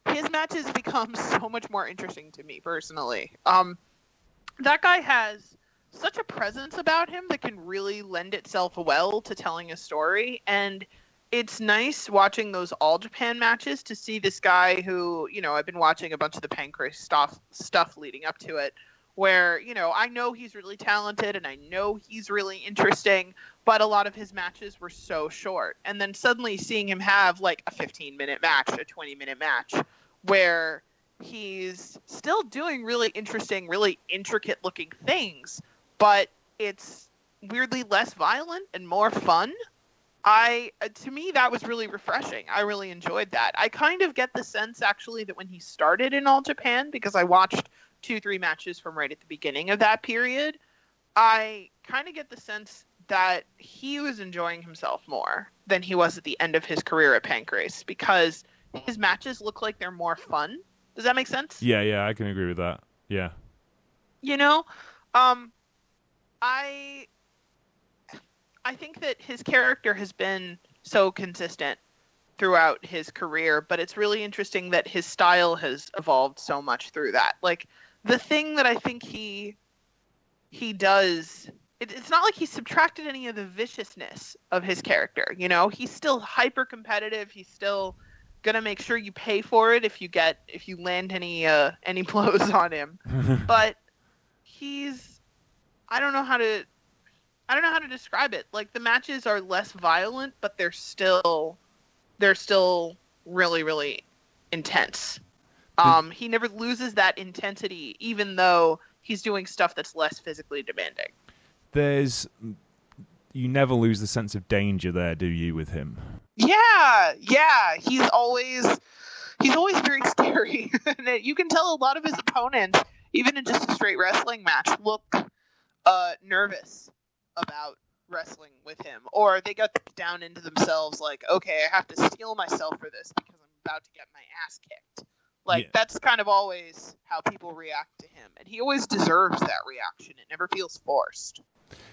[SPEAKER 4] his matches become so much more interesting to me personally. That guy has such a presence about him that can really lend itself well to telling a story, and it's nice watching those All Japan matches to see this guy who, I've been watching a bunch of the Pancrase stuff leading up to it, where, I know he's really talented and I know he's really interesting, but a lot of his matches were so short. And then suddenly seeing him have like a 15-minute match, a 20-minute match, where he's still doing really interesting, really intricate-looking things, but it's weirdly less violent and more fun. To me, that was really refreshing. I really enjoyed that. I kind of get the sense, actually, that when he started in All Japan, because I watched 2-3 matches from right at the beginning of that period, I kind of get the sense that he was enjoying himself more than he was at the end of his career at Pancrase, because his matches look like they're more fun. Does that make sense?
[SPEAKER 2] Yeah, I can agree with that. Yeah.
[SPEAKER 4] I think that his character has been so consistent throughout his career, but it's really interesting that his style has evolved so much through that. Like, the thing that I think he does, it's not like he subtracted any of the viciousness of his character. He's still hyper competitive. He's still gonna make sure you pay for it if you land any blows on him. But I don't know how to describe it. Like, the matches are less violent, but they're still really, really intense. He never loses that intensity, even though he's doing stuff that's less physically demanding.
[SPEAKER 2] You never lose the sense of danger there, do you, with him?
[SPEAKER 4] Yeah. He's always very scary. You can tell a lot of his opponents, even in just a straight wrestling match, look nervous about wrestling with him, or they got down into themselves like, okay, I have to steel myself for this because I'm about to get my ass kicked. That's kind of always how people react to him, and he always deserves that reaction. It never feels forced.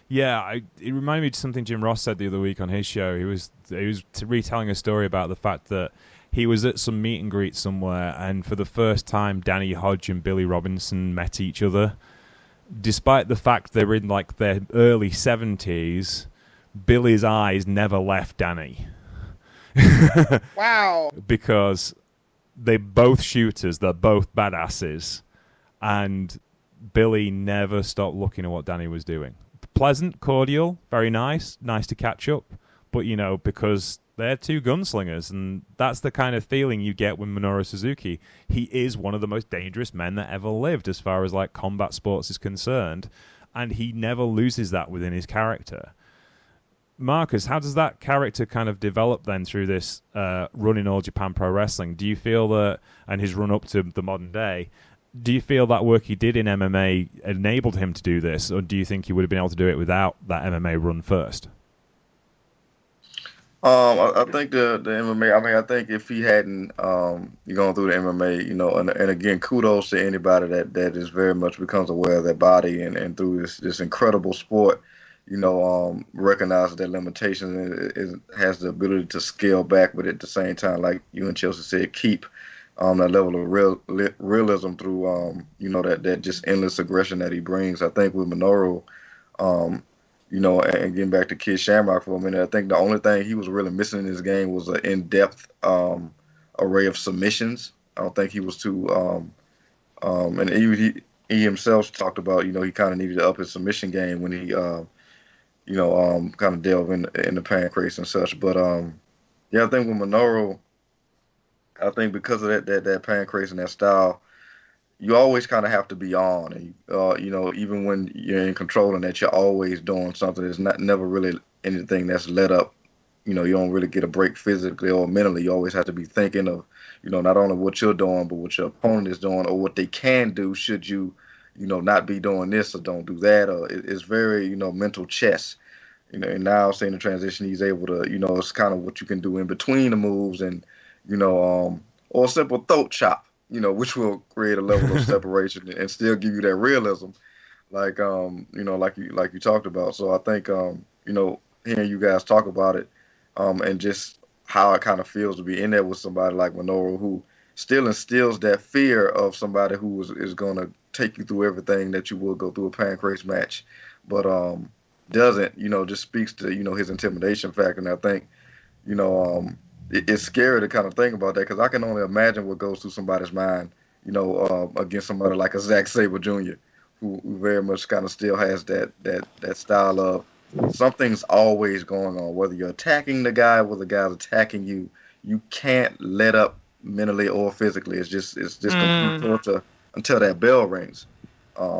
[SPEAKER 2] Yeah, it reminded me of something Jim Ross said the other week on his show. He was retelling a story about the fact that he was at some meet and greet somewhere, and for the first time, Danny Hodge and Billy Robinson met each other. Despite the fact they're in like their early 70s, Billy's eyes never left Danny.
[SPEAKER 4] Wow.
[SPEAKER 2] Because they're both shooters, they're both badasses, and Billy never stopped looking at what Danny was doing. Pleasant, cordial, very nice to catch up, but because they're two gunslingers, and that's the kind of feeling you get with Minoru Suzuki. He is one of the most dangerous men that ever lived as far as like combat sports is concerned, and he never loses that within his character. Marcus, how does that character kind of develop then through this run in All Japan Pro Wrestling? Do you feel that, and his run up to the modern day, do you feel that work he did in MMA enabled him to do this, or do you think he would have been able to do it without that MMA run first?
[SPEAKER 3] I think the MMA. I mean, I think if he hadn't gone through the MMA, and again, kudos to anybody that is very much becomes aware of their body and through this incredible sport, recognizes their limitations and has the ability to scale back, but at the same time, like you and Chelsea said, keep that level of realism through that just endless aggression that he brings. I think with Minoru, and getting back to Kid Shamrock for a minute, I think the only thing he was really missing in his game was an in-depth array of submissions. I don't think he was too, and he himself talked about, he kind of needed to up his submission game when he, kind of delve in the Pancrase and such. But I think with Minoru, I think because of that Pancrase and that style, you always kind of have to be on, and even when you're in control and that, you're always doing something. There's never really anything that's let up. You don't really get a break physically or mentally. You always have to be thinking of, not only what you're doing, but what your opponent is doing or what they can do should you, not be doing this or don't do that. Or it's very, mental chess. And now seeing the transition, he's able to, it's kind of what you can do in between the moves and, or a simple throat chop, which will create a level of separation and still give you that realism, like you talked about. So I think, hearing you guys talk about it, and just how it kind of feels to be in there with somebody like Minoru, who still instills that fear of somebody who is going to take you through everything that you will go through a Pancrase match, but doesn't, just speaks to, his intimidation factor. And I think, it's scary to kind of think about that, because I can only imagine what goes through somebody's mind, against somebody like a Zack Sabre Jr., who very much kind of still has that style of something's always going on. Whether you're attacking the guy, whether the guy's attacking you, you can't let up mentally or physically. It's just complete torture until that bell rings.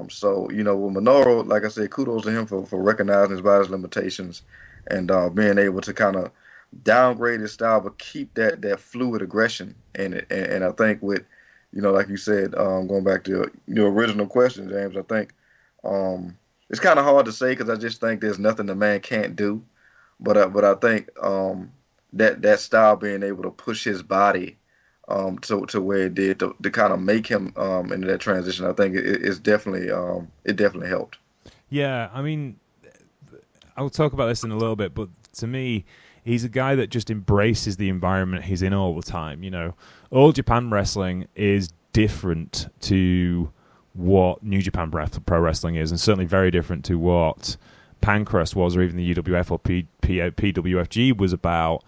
[SPEAKER 3] So, with Minoru, like I said, kudos to him for recognizing his body's limitations and being able to kind of downgrade his style, but keep that fluid aggression in it. And I think with, like you said, going back to your original question, James, I think it's kind of hard to say, because I just think there's nothing the man can't do. But I think that style, being able to push his body to where it did to kind of make him into that transition, I think it's definitely it definitely helped.
[SPEAKER 2] Yeah, I mean, I'll talk about this in a little bit, but to me, he's a guy that just embraces the environment he's in all the time. All Japan Wrestling is different to what New Japan Pro Wrestling is, and certainly very different to what Pancrase was, or even the UWF or PWFG was about.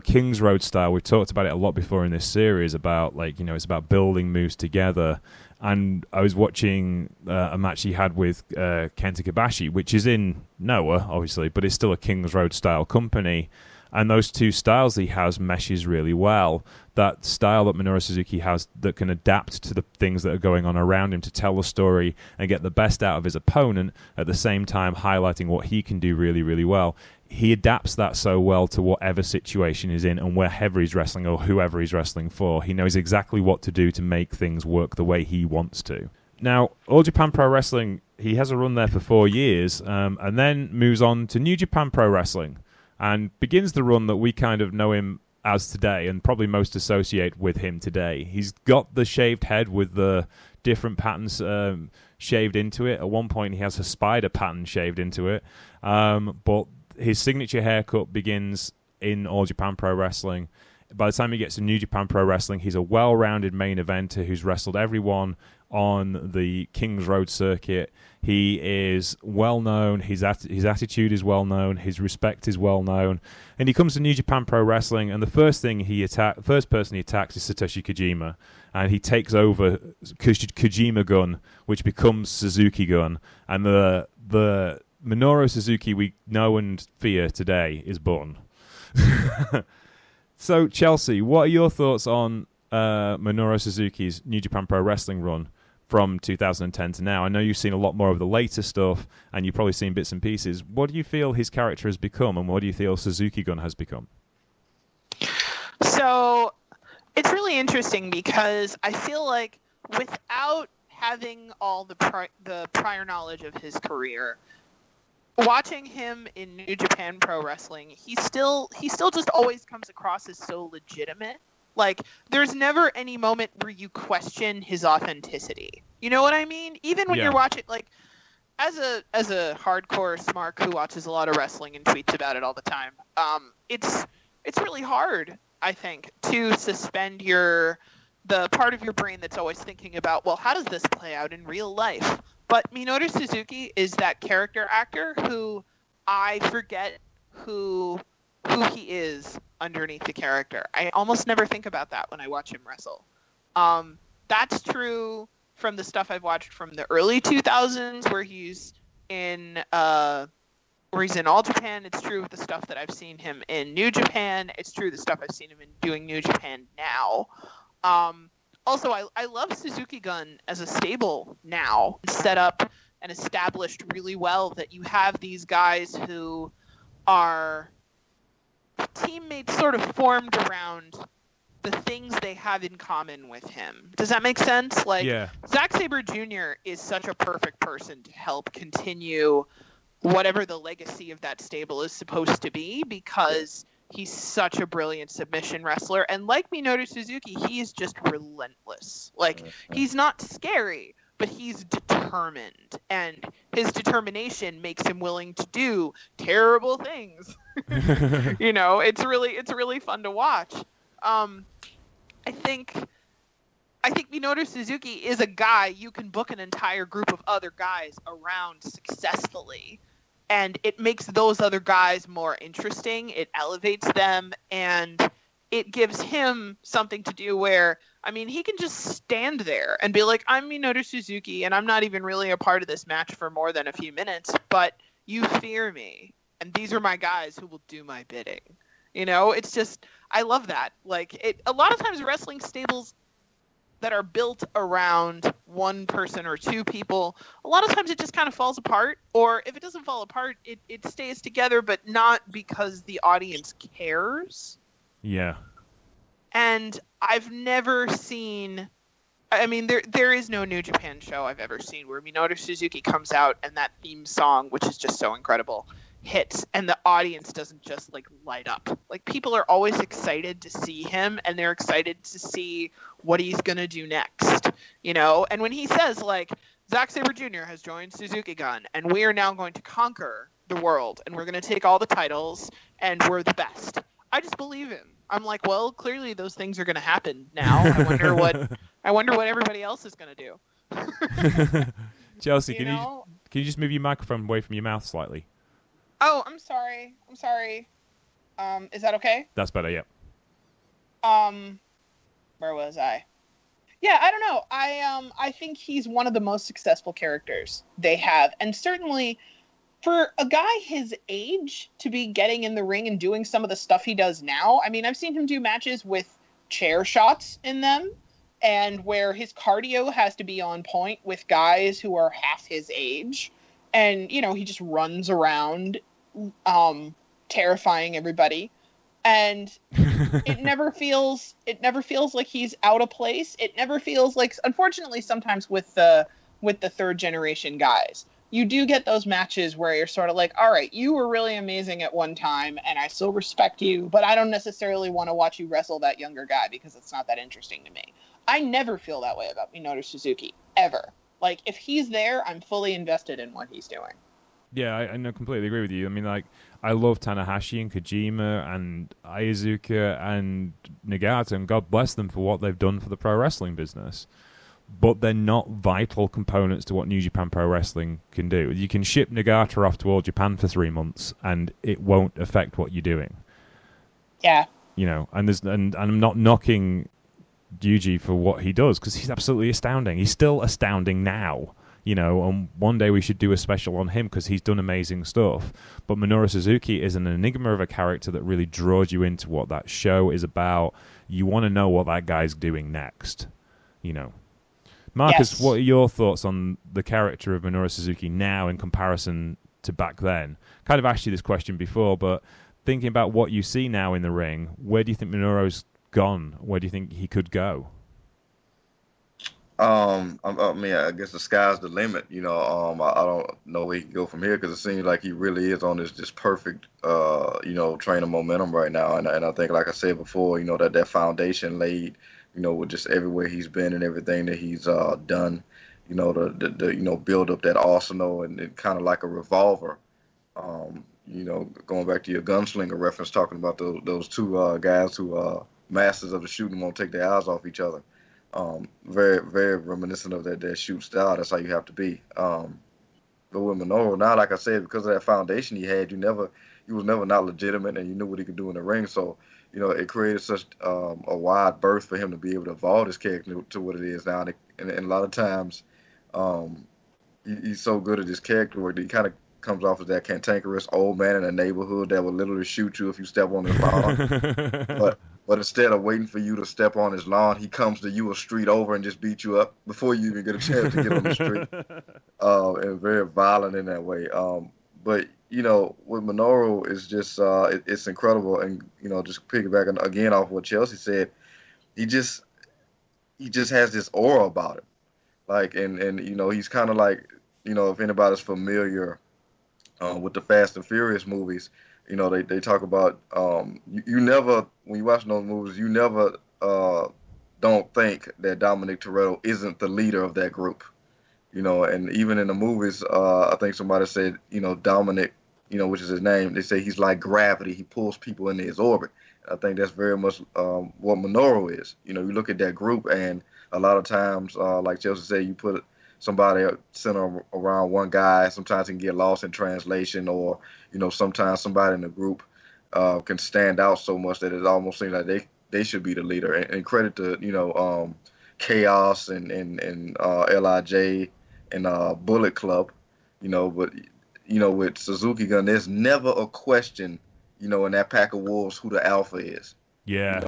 [SPEAKER 2] Kings Road style, we've talked about it a lot before in this series, about it's about building moves together. And I was watching a match he had with Kenta Kobashi, which is in Noah, obviously, but it's still a Kings Road style company. And those two styles he has meshes really well. That style that Minoru Suzuki has that can adapt to the things that are going on around him to tell the story and get the best out of his opponent, at the same time highlighting what he can do really, really well. He adapts that so well to whatever situation he's in and wherever he's wrestling or whoever he's wrestling for. He knows exactly what to do to make things work the way he wants to. Now, All Japan Pro Wrestling, he has a run there for 4 years, and then moves on to New Japan Pro Wrestling, and begins the run that we kind of know him as today, and probably most associate with him today. He's got the shaved head with the different patterns shaved into it. At one point, he has a spider pattern shaved into it, but his signature haircut begins in All Japan Pro Wrestling. By the time he gets to New Japan Pro Wrestling, he's a well-rounded main eventer who's wrestled everyone on the Kings Road circuit. He is well-known. His attitude is well-known. His respect is well-known. And he comes to New Japan Pro Wrestling, and the first person he attacks is Satoshi Kojima. And he takes over Kojima Gun, which becomes Suzuki Gun. And the Minoru Suzuki we know and fear today is born. So, Chelsea, what are your thoughts on Minoru Suzuki's New Japan Pro Wrestling run from 2010 to now? I know you've seen a lot more of the later stuff, and you've probably seen bits and pieces. What do you feel his character has become, and what do you feel Suzuki Gun has become?
[SPEAKER 4] So it's really interesting because I feel like without having all the prior knowledge of his career, watching him in New Japan Pro Wrestling, he still just always comes across as so legitimate. Like, there's never any moment where you question his authenticity. You know what I mean? Even when you're watching, like, as a hardcore smark who watches a lot of wrestling and tweets about it all the time, it's really hard, I think, to suspend the part of your brain that's always thinking about, well, how does this play out in real life? But Minoru Suzuki is that character actor who I forget who he is underneath the character. I almost never think about that when I watch him wrestle. That's true from the stuff I've watched from the early 2000s where he's in All Japan. It's true with the stuff that I've seen him in New Japan. It's true the stuff I've seen him in doing New Japan now. Also, I love Suzuki Gun as a stable now, set up and established really well, that you have these guys who are teammates sort of formed around the things they have in common with him. Does that make sense? Like, Zack Sabre Jr. is such a perfect person to help continue whatever the legacy of that stable is supposed to be, because he's such a brilliant submission wrestler. And like Minoru Suzuki, he is just relentless. Like, he's not scary, but he's determined. And his determination makes him willing to do terrible things. You know, it's really fun to watch. I think Minoru Suzuki is a guy you can book an entire group of other guys around successfully. And it makes those other guys more interesting. It elevates them, and it gives him something to do where, I mean, he can just stand there and be like, I'm Minoru Suzuki, and I'm not even really a part of this match for more than a few minutes, but you fear me, and these are my guys who will do my bidding. You know, it's just, I love that. Like, a lot of times wrestling stables that are built around one person or two people, a lot of times it just kind of falls apart. Or if it doesn't fall apart, it stays together, but not because the audience cares.
[SPEAKER 2] Yeah.
[SPEAKER 4] And I've never seen, I mean, there is no New Japan show I've ever seen where Minoru Suzuki comes out and that theme song, which is just so incredible, hits, and the audience doesn't just like light up. Like, people are always excited to see him, and they're excited to see what he's gonna do next, you know. And when he says, like, Zack Sabre Jr. has joined Suzuki Gun, and we are now going to conquer the world, and we're going to take all the titles, and we're the best, I just believe him. I'm like, well, clearly those things are going to happen now. I wonder what everybody else is going to do.
[SPEAKER 2] Chelsea, can you just move your microphone away from your mouth slightly?
[SPEAKER 4] Oh, I'm sorry. Is that okay?
[SPEAKER 2] That's better, yeah.
[SPEAKER 4] Where was I? Yeah, I don't know. I think he's one of the most successful characters they have. And certainly for a guy his age to be getting in the ring and doing some of the stuff he does now, I mean, I've seen him do matches with chair shots in them, and where his cardio has to be on point with guys who are half his age. And, you know, he just runs around terrifying everybody, and it never feels like he's out of place. It never feels like, unfortunately, sometimes with the third generation guys, you do get those matches where you're sort of like, all right, you were really amazing at one time and I still respect you, but I don't necessarily want to watch you wrestle that younger guy because it's not that interesting to me. I never feel that way about Minoru Suzuki, ever. Like, if he's there, I'm fully invested in what he's doing.
[SPEAKER 2] Yeah, I completely agree with you. I mean, like, I love Tanahashi and Kojima and Aizuka and Nagata, and God bless them for what they've done for the pro wrestling business. But they're not vital components to what New Japan Pro Wrestling can do. You can ship Nagata off to All Japan for 3 months, and it won't affect what you're doing.
[SPEAKER 4] Yeah.
[SPEAKER 2] You know, and I'm not knocking Yuji for what he does, because he's absolutely astounding. He's still astounding now. You know, and one day we should do a special on him because he's done amazing stuff. But Minoru Suzuki is an enigma of a character that really draws you into what that show is about. You want to know what that guy's doing next, you know. Marcus,
[SPEAKER 4] Yes.
[SPEAKER 2] what are your thoughts on the character of Minoru Suzuki now in comparison to back then? Kind of asked you this question before, but thinking about what you see now in the ring, where do you think Minoru's gone? Where do you think he could go?
[SPEAKER 3] I mean, I guess the sky's the limit. I don't know where he can go from here because it seems like he really is on this just perfect, train of momentum right now. And I think, like I said before, that foundation laid, with just everywhere he's been and everything that he's done, the build up that arsenal and kind of like a revolver. Going back to your gunslinger reference, talking about those two guys who masters of the shooting, won't take their eyes off each other. Very, very reminiscent of that shoot style. That's how you have to be. But with Minoru, now, like I said, because of that foundation he had, he was never not legitimate, and you knew what he could do in the ring. So, it created such a wide berth for him to be able to evolve his character to what it is now. And a lot of times, he's so good at his character work that he kind of comes off as that cantankerous old man in a neighborhood that will literally shoot you if you step on his lawn. But instead of waiting for you to step on his lawn, he comes to you a street over and just beat you up before you even get a chance to get on the street. And very violent in that way. But with Minoru, it's just it's incredible. And just piggybacking again off what Chelsea said, he just has this aura about him. Like, and he's kind of like, if anybody's familiar with the Fast and Furious movies, they talk about you never, when you watch those movies, you never don't think that Dominic Toretto isn't the leader of that group. And even in the movies, I think somebody said, Dominic, which is his name, they say he's like gravity. He pulls people into his orbit. I think that's very much what Minoru is. You look at that group, and a lot of times, like Chelsea said, you put somebody center around one guy. Sometimes he can get lost in translation, or sometimes somebody in the group can stand out so much that it almost seems like they should be the leader. And credit to Chaos and Lij and Bullet Club, but with Suzuki Gun, there's never a question, in that pack of wolves who the alpha is.
[SPEAKER 2] Yeah,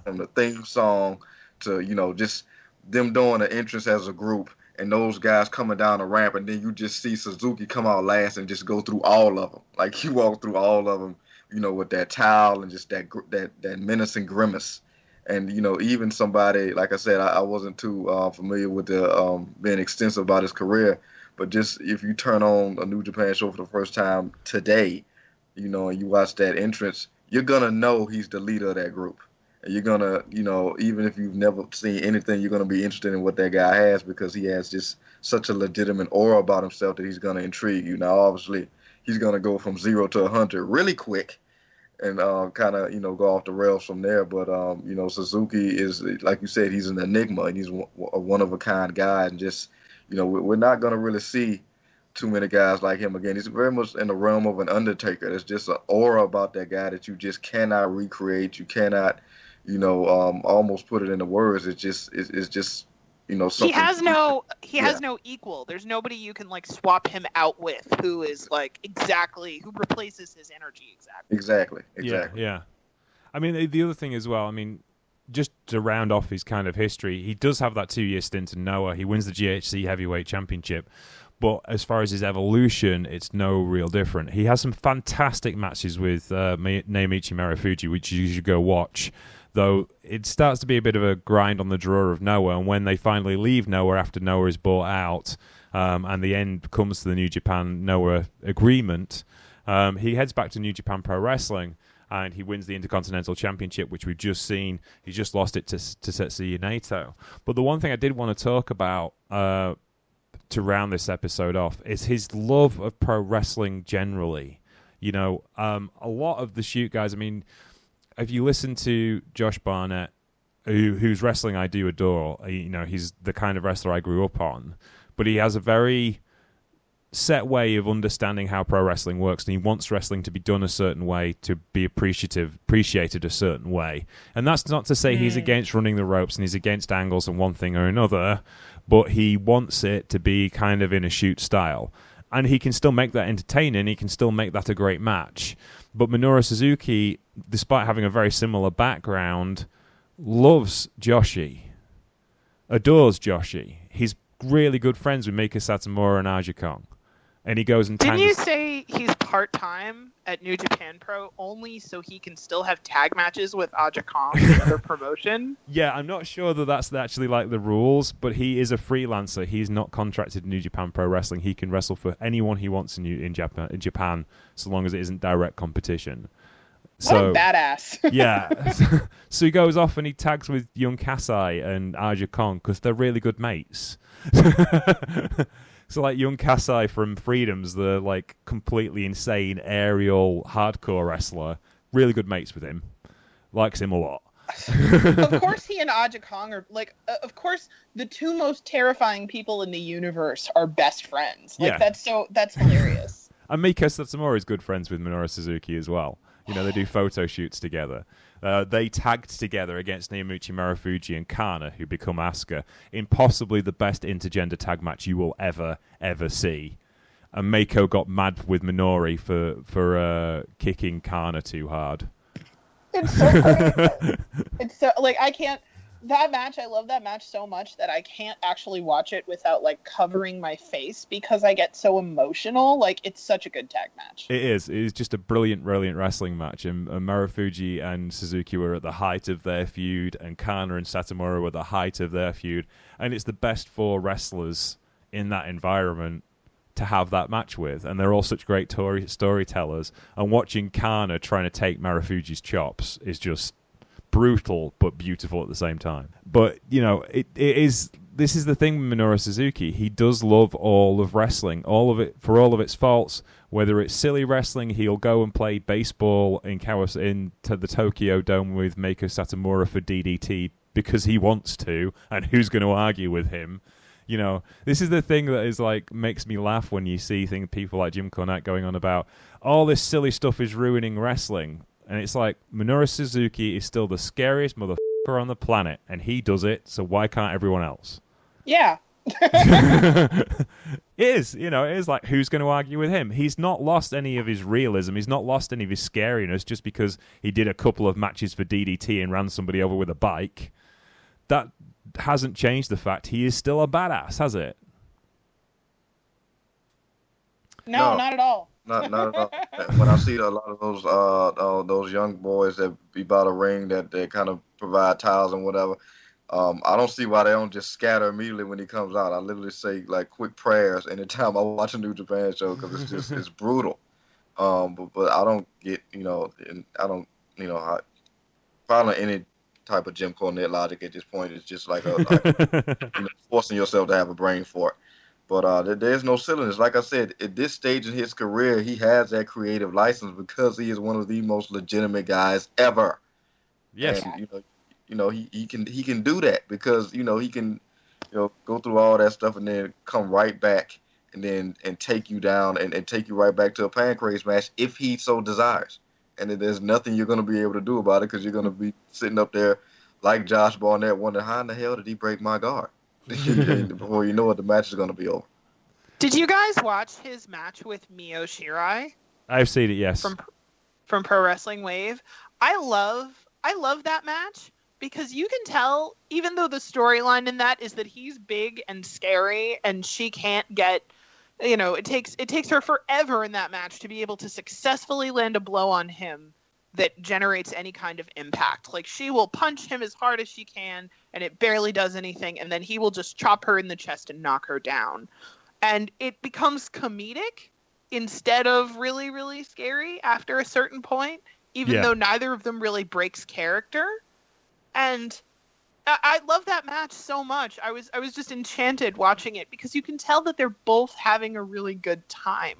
[SPEAKER 3] From the theme song to just them doing the entrance as a group. And those guys coming down the ramp, and then you just see Suzuki come out last and just go through all of them. Like, he walked through all of them, with that towel and just that menacing grimace. And, even somebody, like I said, I wasn't too familiar with the being extensive about his career, but just if you turn on a New Japan show for the first time today, and you watch that entrance, you're going to know he's the leader of that group. And you're going to, even if you've never seen anything, you're going to be interested in what that guy has, because he has just such a legitimate aura about himself that he's going to intrigue you. Now, obviously, he's going to go from 0 to 100 really quick and kind of, go off the rails from there. But, Suzuki is, like you said, he's an enigma, and he's a one-of-a-kind guy. And just, we're not going to really see too many guys like him again. He's very much in the realm of an Undertaker. There's just an aura about that guy that you just cannot recreate. You cannot, almost put it into words. It's just something.
[SPEAKER 4] He has no equal. There's nobody you can swap him out with who is who replaces his energy exactly.
[SPEAKER 3] Exactly.
[SPEAKER 2] Yeah. I mean, the other thing as well, just to round off his kind of history, he does have that 2-year stint in Noah. He wins the GHC Heavyweight Championship. But as far as his evolution, it's no real different. He has some fantastic matches with Naomichi Marufuji, which you should go watch. Though it starts to be a bit of a grind on the draw of Noah, and when they finally leave Noah after Noah is bought out, and the end comes to the New Japan Noah agreement, he heads back to New Japan Pro Wrestling, and he wins the Intercontinental Championship, which we've just seen. He just lost it to Tetsuya Naito. But the one thing I did want to talk about to round this episode off is his love of pro wrestling generally. A lot of the shoot guys, if you listen to Josh Barnett, whose wrestling I do adore, he's the kind of wrestler I grew up on, but he has a very set way of understanding how pro wrestling works, and he wants wrestling to be done a certain way, to be appreciated a certain way. And that's not to say he's against running the ropes and he's against angles and one thing or another, but he wants it to be kind of in a shoot style. And he can still make that entertaining, he can still make that a great match. But Minoru Suzuki, despite having a very similar background, loves Joshi. adores Joshi. He's really good friends with Mika Satomura and Aja Kong. And he goes and
[SPEAKER 4] Didn't you say he's part-time at New Japan Pro only so he can still have tag matches with Aja Kong and another promotion?
[SPEAKER 2] Yeah, I'm not sure that that's actually like the rules, but he is a freelancer. He's not contracted to New Japan Pro Wrestling. He can wrestle for anyone he wants in Japan, so long as it isn't direct competition.
[SPEAKER 4] What a badass.
[SPEAKER 2] Yeah. So he goes off and he tags with Young Kasai and Aja Kong because they're really good mates. So like Young Kasai from Freedom's the like completely insane aerial hardcore wrestler. Really good mates with him. Likes him a lot.
[SPEAKER 4] Of course he and Aja Kong are like, of course the two most terrifying people in the universe are best friends. Like that's hilarious.
[SPEAKER 2] And Mika Satomura is good friends with Minoru Suzuki as well. You know, they do photo shoots together. They tagged together against Naomichi Marufuji and Kana, who become Asuka, in possibly the best intergender tag match you will ever see. And Mako got mad with Minori for kicking Kana too hard.
[SPEAKER 4] It's so funny. It's so like I can't. That match, I love that match so much that I can't actually watch it without like covering my face because I get so emotional. Like it's such a good tag match.
[SPEAKER 2] It is. It is just a brilliant wrestling match. And Marufuji and Suzuki were at the height of their feud, and Kana and Satomura were at the height of their feud. And it's the best four wrestlers in that environment to have that match with. And they're all such great storytellers. And watching Kana trying to take Marufuji's chops is just brutal but beautiful at the same time. But you know, this is the thing with Minoru Suzuki. He does love all of wrestling, all of it, for all of its faults. Whether it's silly wrestling, he'll go and play baseball into the Tokyo Dome with Meiko Satomura for DDT because he wants to, and who's going to argue with him? You know, this is the thing that is like makes me laugh when you see people like Jim Cornette going on about all this silly stuff is ruining wrestling. And it's like, Minoru Suzuki is still the scariest motherfucker on the planet, and he does it, so why can't everyone else?
[SPEAKER 4] Yeah.
[SPEAKER 2] It is, you know, it is like, who's going to argue with him? He's not lost any of his realism, he's not lost any of his scariness just because he did a couple of matches for DDT and ran somebody over with a bike. That hasn't changed the fact he is still a badass, has it?
[SPEAKER 4] No, not at all.
[SPEAKER 3] Not at all. When I see a lot of those young boys that be by the ring that they kind of provide towels and whatever, I don't see why they don't just scatter immediately when he comes out. I literally say like quick prayers anytime I watch a New Japan show because it's just it's brutal. But I don't get following any type of Jim Cornette logic at this point. It's just like forcing yourself to have a brain for it. But there's no silliness. Like I said, at this stage in his career, he has that creative license because he is one of the most legitimate guys ever.
[SPEAKER 2] Yes.
[SPEAKER 3] And, he can do that because, he can, go through all that stuff and then come right back and take you down and take you right back to a Pancrase match if he so desires. And then there's nothing you're going to be able to do about it because you're going to be sitting up there like Josh Barnett wondering, how in the hell did he break my guard? Before you know what, the match is going to be over.
[SPEAKER 4] Did you guys watch his match with Mio Shirai?
[SPEAKER 2] I've seen it, yes.
[SPEAKER 4] From Pro Wrestling Wave. I love that match because you can tell, even though the storyline in that is that he's big and scary and she can't get, it takes her forever in that match to be able to successfully land a blow on him that generates any kind of impact. Like, she will punch him as hard as she can and it barely does anything, and then he will just chop her in the chest and knock her down. And it becomes comedic instead of really, really scary after a certain point, even though neither of them really breaks character. And I love that match so much. I was just enchanted watching it because you can tell that they're both having a really good time.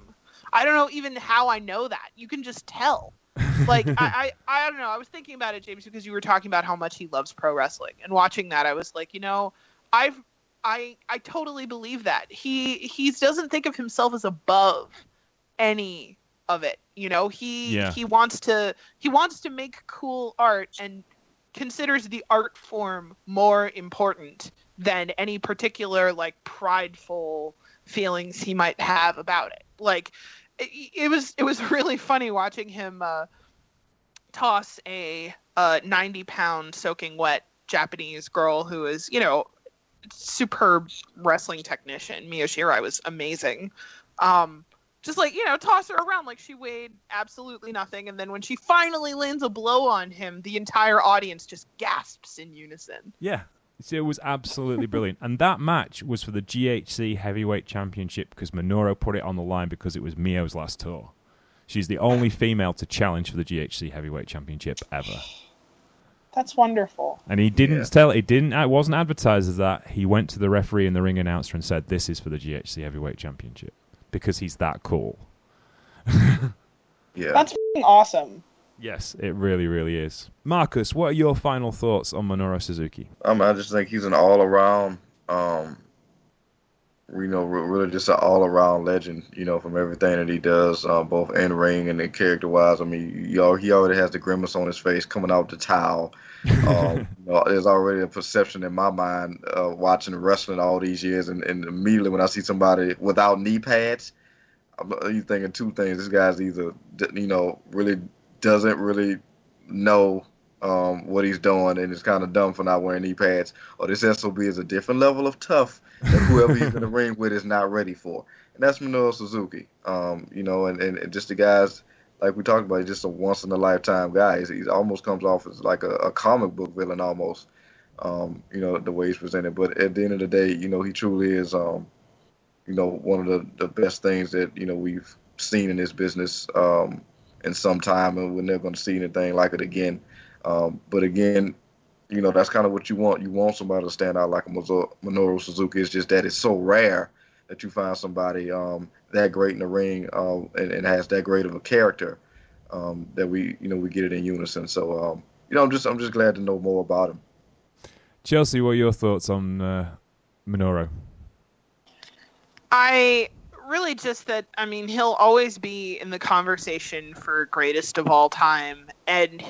[SPEAKER 4] I don't know even how I know that. You can just tell. Like, I don't know. I was thinking about it, James, because you were talking about how much he loves pro wrestling. And watching that, I was like, I totally believe that. He doesn't think of himself as above any of it. He wants to make cool art and considers the art form more important than any particular like prideful feelings he might have about it. Like, it was really funny watching him toss a 90-pound soaking wet Japanese girl who is, superb wrestling technician. Mio Shirai was amazing. Just like, toss her around like she weighed absolutely nothing. And then when she finally lands a blow on him, the entire audience just gasps in unison.
[SPEAKER 2] Yeah, it was absolutely brilliant. And that match was for the GHC Heavyweight Championship because Minoru put it on the line because it was Mio's last tour. She's the only female to challenge for the GHC Heavyweight Championship ever.
[SPEAKER 4] That's wonderful.
[SPEAKER 2] And he didn't it wasn't advertised as that. He went to the referee and the ring announcer and said, "This is for the GHC Heavyweight Championship." Because he's that cool.
[SPEAKER 3] Yeah.
[SPEAKER 4] That's awesome.
[SPEAKER 2] Yes, it really, really is. Marcus, what are your final thoughts on Minoru Suzuki?
[SPEAKER 3] I just think he's an all-around, really just an all-around legend, from everything that he does, both in ring and character-wise. I mean, he already has the grimace on his face coming out the towel. There's already a perception in my mind watching wrestling all these years, and immediately when I see somebody without knee pads, I'm thinking two things. This guy's either, really doesn't really know what he's doing and is kind of dumb for not wearing knee pads, or this SOB is a different level of tough that whoever he's in the ring with is not ready for. And that's Minoru Suzuki. And just the guys, like we talked about, he's just a once-in-a-lifetime guy. He almost comes off as like a comic book villain almost, the way he's presented. But at the end of the day, he truly is, one of the best things that, we've seen in this business in some time, and we're never going to see anything like it again. But again, that's kind of what you want. You want somebody to stand out like a Minoru Suzuki. It's just that it's so rare that you find somebody that great in the ring and has that great of a character that we get it in unison. So I'm just glad to know more about him.
[SPEAKER 2] Chelsea, what are your thoughts on Minoru?
[SPEAKER 4] I really just that, he'll always be in the conversation for greatest of all time, and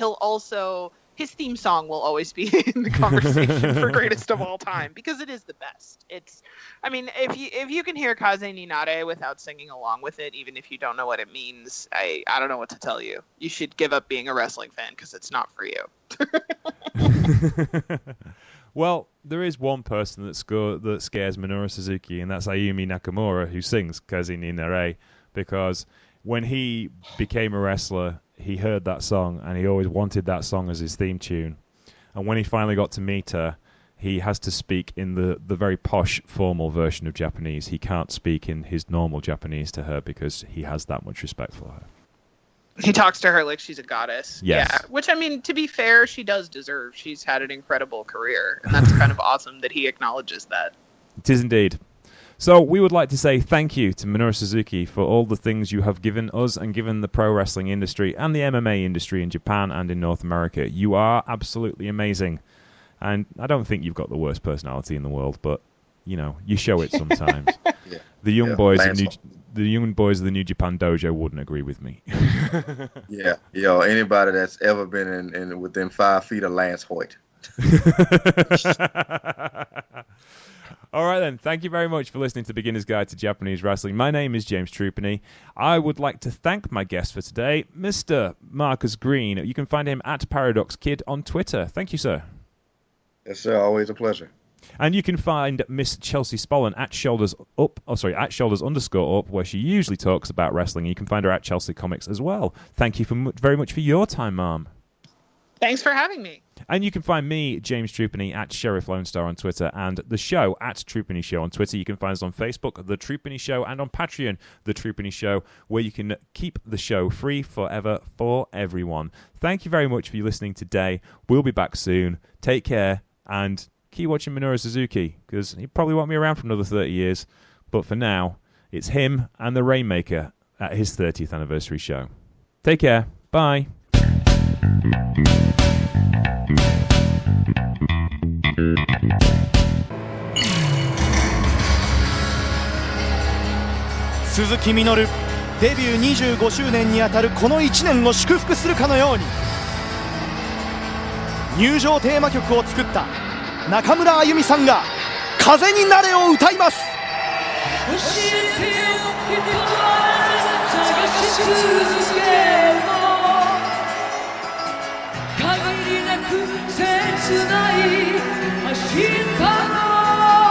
[SPEAKER 4] his theme song will always be in the conversation for greatest of all time because it is the best. If you can hear Kaze ni Nare without singing along with it, even if you don't know what it means, I don't know what to tell you. You should give up being a wrestling fan because it's not for you.
[SPEAKER 2] Well, there is one person that scares Minoru Suzuki, and that's Ayumi Nakamura, who sings Kaze ni Nare, because when he became a wrestler, he heard that song, and he always wanted that song as his theme tune. And when he finally got to meet her, he has to speak in the very posh, formal version of Japanese. He can't speak in his normal Japanese to her because he has that much respect for her.
[SPEAKER 4] He talks to her like she's a goddess.
[SPEAKER 2] Yes.
[SPEAKER 4] Yeah, which, to be fair, she does deserve. She's had an incredible career, and that's kind of awesome that he acknowledges that.
[SPEAKER 2] It is indeed. So we would like to say thank you to Minoru Suzuki for all the things you have given us and given the pro wrestling industry and the MMA industry in Japan and in North America. You are absolutely amazing. And I don't think you've got the worst personality in the world, but, you show it sometimes.
[SPEAKER 3] Yeah.
[SPEAKER 2] The young boys of the New Japan Dojo wouldn't agree with me.
[SPEAKER 3] Yeah. Anybody that's ever been in within 5 feet of Lance Hoyt.
[SPEAKER 2] All right, then. Thank you very much for listening to Beginner's Guide to Japanese Wrestling. My name is James Trupany. I would like to thank my guest for today, Mr. Marcus Green. You can find him at Paradox Kid on Twitter. Thank you, sir.
[SPEAKER 3] Yes, sir. Always a pleasure.
[SPEAKER 2] And you can find Miss Chelsea Spollen at @shoulders_up, where she usually talks about wrestling. You can find her at Chelsea Comics as well. Thank you very much for your time, Ma'am.
[SPEAKER 4] Thanks for having me.
[SPEAKER 2] And you can find me, James Trupany, at Sheriff Lone Star on Twitter, and the show at Trupany Show on Twitter. You can find us on Facebook, The Trupany Show, and on Patreon, The Trupany Show, where you can keep the show free forever for everyone. Thank you very much for listening today. We'll be back soon. Take care, and keep watching Minoru Suzuki, because he probably won't be around for another 30 years. But for now, it's him and the Rainmaker at his 30th anniversary show. Take care. Bye.
[SPEAKER 5] Suzuki Minoru デビュー25周年にあたるこの1年を祝福するかのように入場テーマ曲を作った中村あゆみさんが「風になれ」を歌います。教えてよ人は探し続け限りなく切ない明日の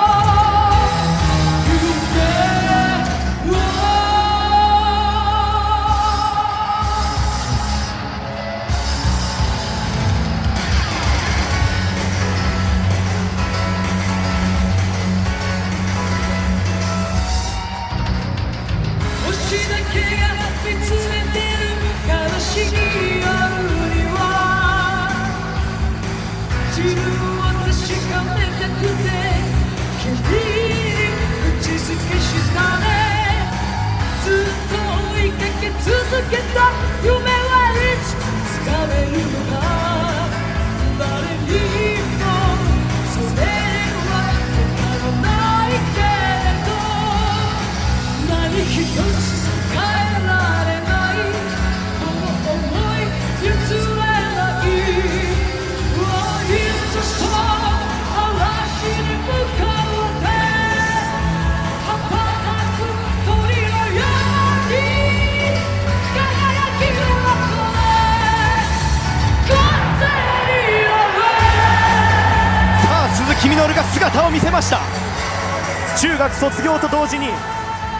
[SPEAKER 5] 木みのるが姿を見せました。中学卒業と同時に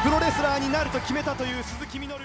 [SPEAKER 5] プロレスラーになると決めたという鈴木みのる。